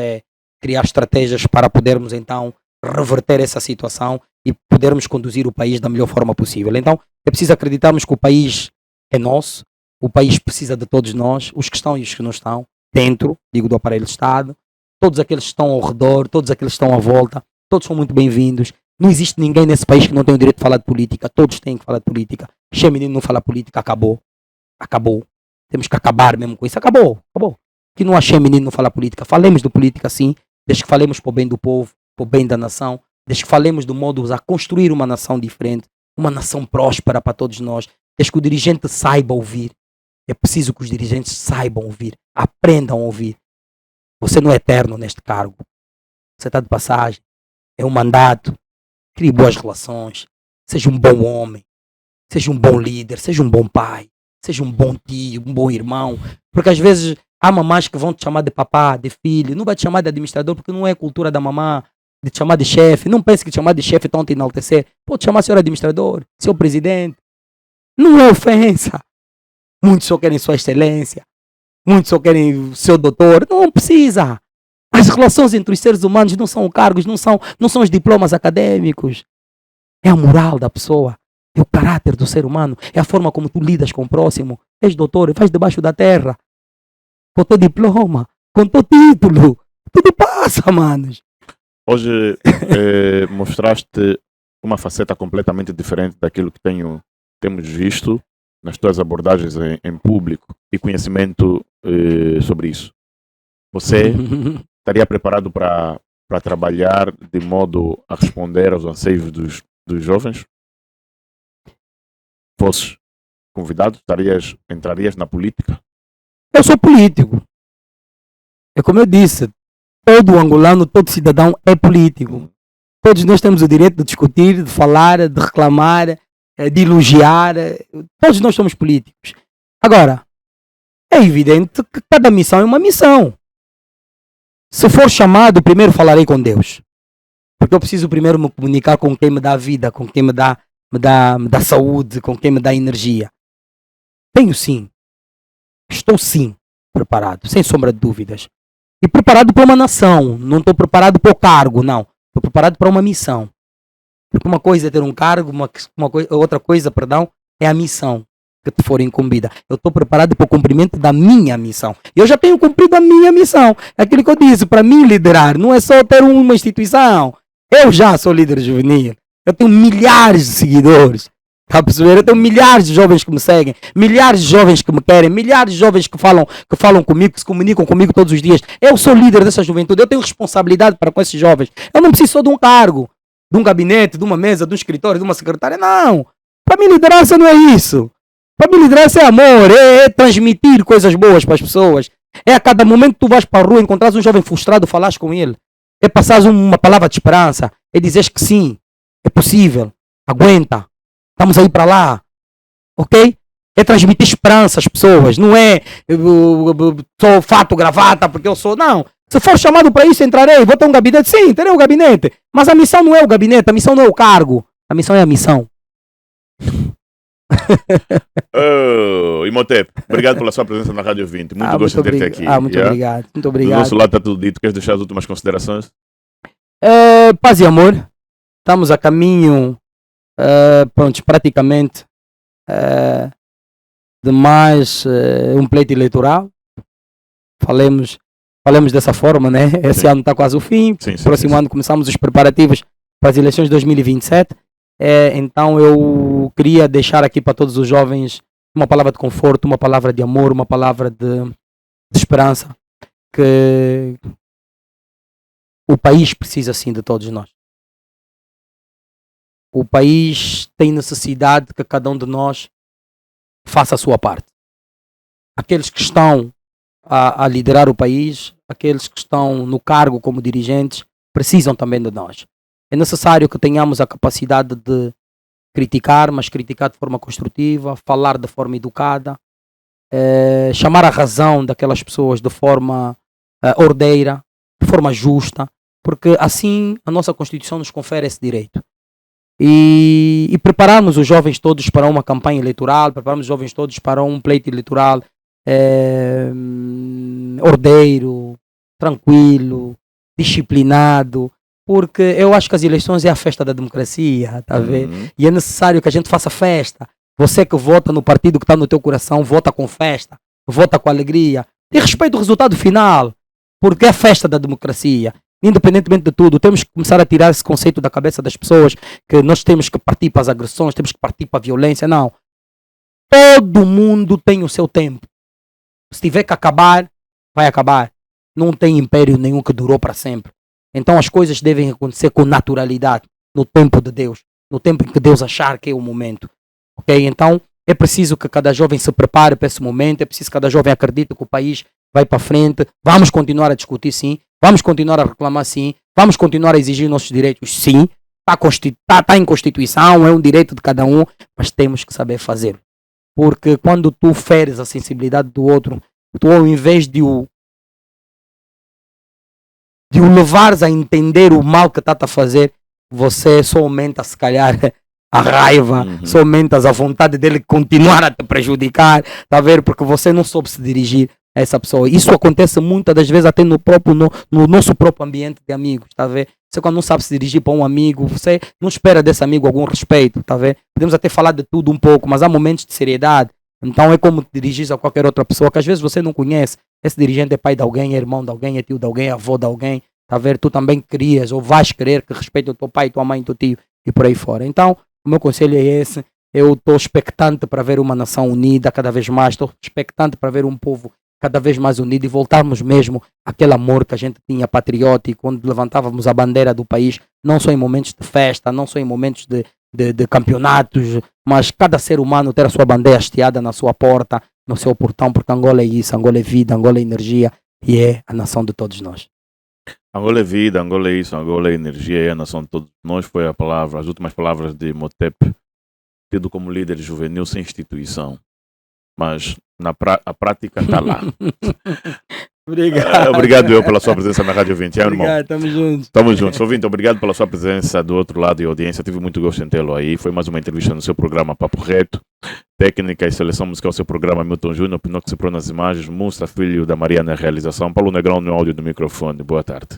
criar estratégias para podermos, então, reverter essa situação e podermos conduzir o país da melhor forma possível. Então, é preciso acreditarmos que o país é nosso, o país precisa de todos nós, os que estão e os que não estão, dentro, digo, do aparelho de Estado, todos aqueles que estão ao redor, todos aqueles que estão à volta, todos são muito bem-vindos. Não existe ninguém nesse país que não tem o direito de falar de política, todos têm que falar de política. Se o menino não fala política, acabou. Temos que acabar mesmo com isso, acabou. Que não achei menino não falar política, falemos de política sim, desde que falemos para o bem do povo, para o bem da nação, desde que falemos do modo a construir uma nação diferente, uma nação próspera para todos nós, desde que o dirigente saiba ouvir. É preciso que os dirigentes saibam ouvir, aprendam a ouvir. Você não é eterno neste cargo. Você está de passagem. É um mandato. Crie boas relações. Seja um bom homem. Seja um bom líder. Seja um bom pai. Seja um bom tio, um bom irmão. Porque às vezes há mamás que vão te chamar de papá, de filho. Não vai te chamar de administrador porque não é a cultura da mamá. De te chamar de chefe. Não pense que te chamar de chefe estão te enaltecer. Pode chamar senhor administrador, senhor presidente. Não é ofensa. Muitos só querem sua excelência. Muitos só querem seu doutor. Não precisa. As relações entre os seres humanos não são cargos, não são os diplomas acadêmicos. é a moral da pessoa, é o caráter do ser humano, é a forma como tu lidas com o próximo. És doutor, vais debaixo da terra, com teu diploma, com teu título, tudo passa, manos. Hoje mostraste uma faceta completamente diferente daquilo que temos visto nas tuas abordagens em público e conhecimento sobre isso. Você estaria preparado para trabalhar de modo a responder aos anseios dos jovens? Fosses convidado, entrarias na política? Eu sou político. É como eu disse, todo angolano, todo cidadão é político. Todos nós temos o direito de discutir, de falar, de reclamar, de elogiar. Todos nós somos políticos. Agora, é evidente que cada missão é uma missão. Se for chamado, primeiro falarei com Deus. Porque eu preciso primeiro me comunicar com quem me dá vida, com quem me dá saúde, com quem me dá energia. Tenho sim. Estou sim preparado, sem sombra de dúvidas. E preparado para uma nação. Não estou preparado para o cargo, não. Estou preparado para uma missão. Porque uma coisa é ter um cargo, outra coisa, é a missão que te for incumbida. Eu estou preparado para o cumprimento da minha missão. Eu já tenho cumprido a minha missão. É aquilo que eu disse, para mim liderar não é só ter uma instituição. Eu já sou líder juvenil. Eu tenho milhares de seguidores. Está a perceber? Eu tenho milhares de jovens que me seguem, milhares de jovens que me querem, milhares de jovens que falam comigo, que se comunicam comigo todos os dias. Eu sou líder dessa juventude, eu tenho responsabilidade para com esses jovens. Eu não preciso só de um cargo, de um gabinete, de uma mesa, de um escritório, de uma secretária. Não. Para mim liderança não é isso. Para mim liderança é amor, é transmitir coisas boas para as pessoas. É a cada momento que tu vais para a rua, encontras um jovem frustrado, falares com ele. É passares uma palavra de esperança. É dizeres que sim, é possível, aguenta. Estamos aí para lá, ok? É transmitir esperança às pessoas, não é sou fato, gravata, porque eu sou, não. Se for chamado para isso, entrarei, vou ter um gabinete, sim, terei um gabinete. Mas a missão não é o gabinete, a missão não é o cargo, a missão é a missão. Imhotep, obrigado pela sua presença na Rádio 20, muito gosto de ter-te aqui. Muito obrigado, muito obrigado. Do nosso lado está tudo dito, queres deixar as últimas considerações? Paz e amor, estamos a caminho... pronto, praticamente de mais um pleito eleitoral. Falemos dessa forma, né? Esse ano está quase o fim. Próximo ano começamos os preparativos para as eleições de 2027. Então eu queria deixar aqui para todos os jovens uma palavra de conforto, uma palavra de amor, uma palavra de esperança, que o país precisa sim de todos nós. O país tem necessidade que cada um de nós faça a sua parte. Aqueles que estão a liderar o país, aqueles que estão no cargo como dirigentes, precisam também de nós. É necessário que tenhamos a capacidade de criticar, mas criticar de forma construtiva, falar de forma educada, chamar a razão daquelas pessoas de forma ordeira, de forma justa, porque assim a nossa Constituição nos confere esse direito. E prepararmos os jovens todos para uma campanha eleitoral, prepararmos os jovens todos para um pleito eleitoral ordeiro, tranquilo, disciplinado, porque eu acho que as eleições é a festa da democracia, tá vendo? E é necessário que a gente faça festa. Você que vota no partido que está no teu coração, vota com festa, vota com alegria, e respeita o resultado final, porque é a festa da democracia. Independentemente de tudo, temos que começar a tirar esse conceito da cabeça das pessoas, que nós temos que partir para as agressões, temos que partir para a violência. Não. Todo mundo tem o seu tempo. Se tiver que acabar, vai acabar. Não tem império nenhum que durou para sempre. Então as coisas devem acontecer com naturalidade, no tempo de Deus, no tempo em que Deus achar que é o momento. Ok? Então é preciso que cada jovem se prepare para esse momento, é preciso que cada jovem acredite que o país vai para frente. Vamos continuar a discutir, sim. Vamos continuar a reclamar, sim. Vamos continuar a exigir nossos direitos, sim. Está em Constituição, é um direito de cada um, mas temos que saber fazer. Porque quando tu feres a sensibilidade do outro, tu ao invés de o levares a entender o mal que está a fazer, você só aumenta, se calhar, a raiva, só aumenta a vontade dele continuar a te prejudicar, tá a ver? Porque você não soube se dirigir essa pessoa. Isso acontece muitas das vezes até no nosso próprio ambiente de amigos, tá a ver? Você quando não sabe se dirigir para um amigo, você não espera desse amigo algum respeito, tá a ver? Podemos até falar de tudo um pouco, mas há momentos de seriedade. Então é como dirigir a qualquer outra pessoa que às vezes você não conhece. Esse dirigente é pai de alguém, é irmão de alguém, é tio de alguém, é avô de alguém, tá a ver? Tu também querias ou vais querer que respeite o teu pai, tua mãe, teu tio e por aí fora. Então, o meu conselho é esse. Eu estou expectante para ver uma nação unida cada vez mais, estou expectante para ver um povo cada vez mais unido e voltarmos mesmo àquele amor que a gente tinha patriótico, quando levantávamos a bandeira do país, não só em momentos de festa, não só em momentos de campeonatos, mas cada ser humano ter a sua bandeira hasteada na sua porta, no seu portão, porque Angola é isso, Angola é vida, Angola é energia e é a nação de todos nós. Angola é vida, Angola é isso, Angola é energia, é a nação de todos nós. Foi as últimas palavras de Motep, tido como líder juvenil sem instituição. Mas a prática está lá. Obrigado. Obrigado eu pela sua presença na Rádio 20, irmão. Obrigado, estamos juntos. Estamos juntos. Ouvinte, obrigado pela sua presença do outro lado e audiência. Tive muito gosto em tê-lo aí. Foi mais uma entrevista no seu programa Papo Reto. Técnica e seleção musical, seu programa Milton Júnior, Pinóquio Ciprão nas imagens, Mustra Filho da Maria na realização, Paulo Negrão no áudio do microfone. Boa tarde.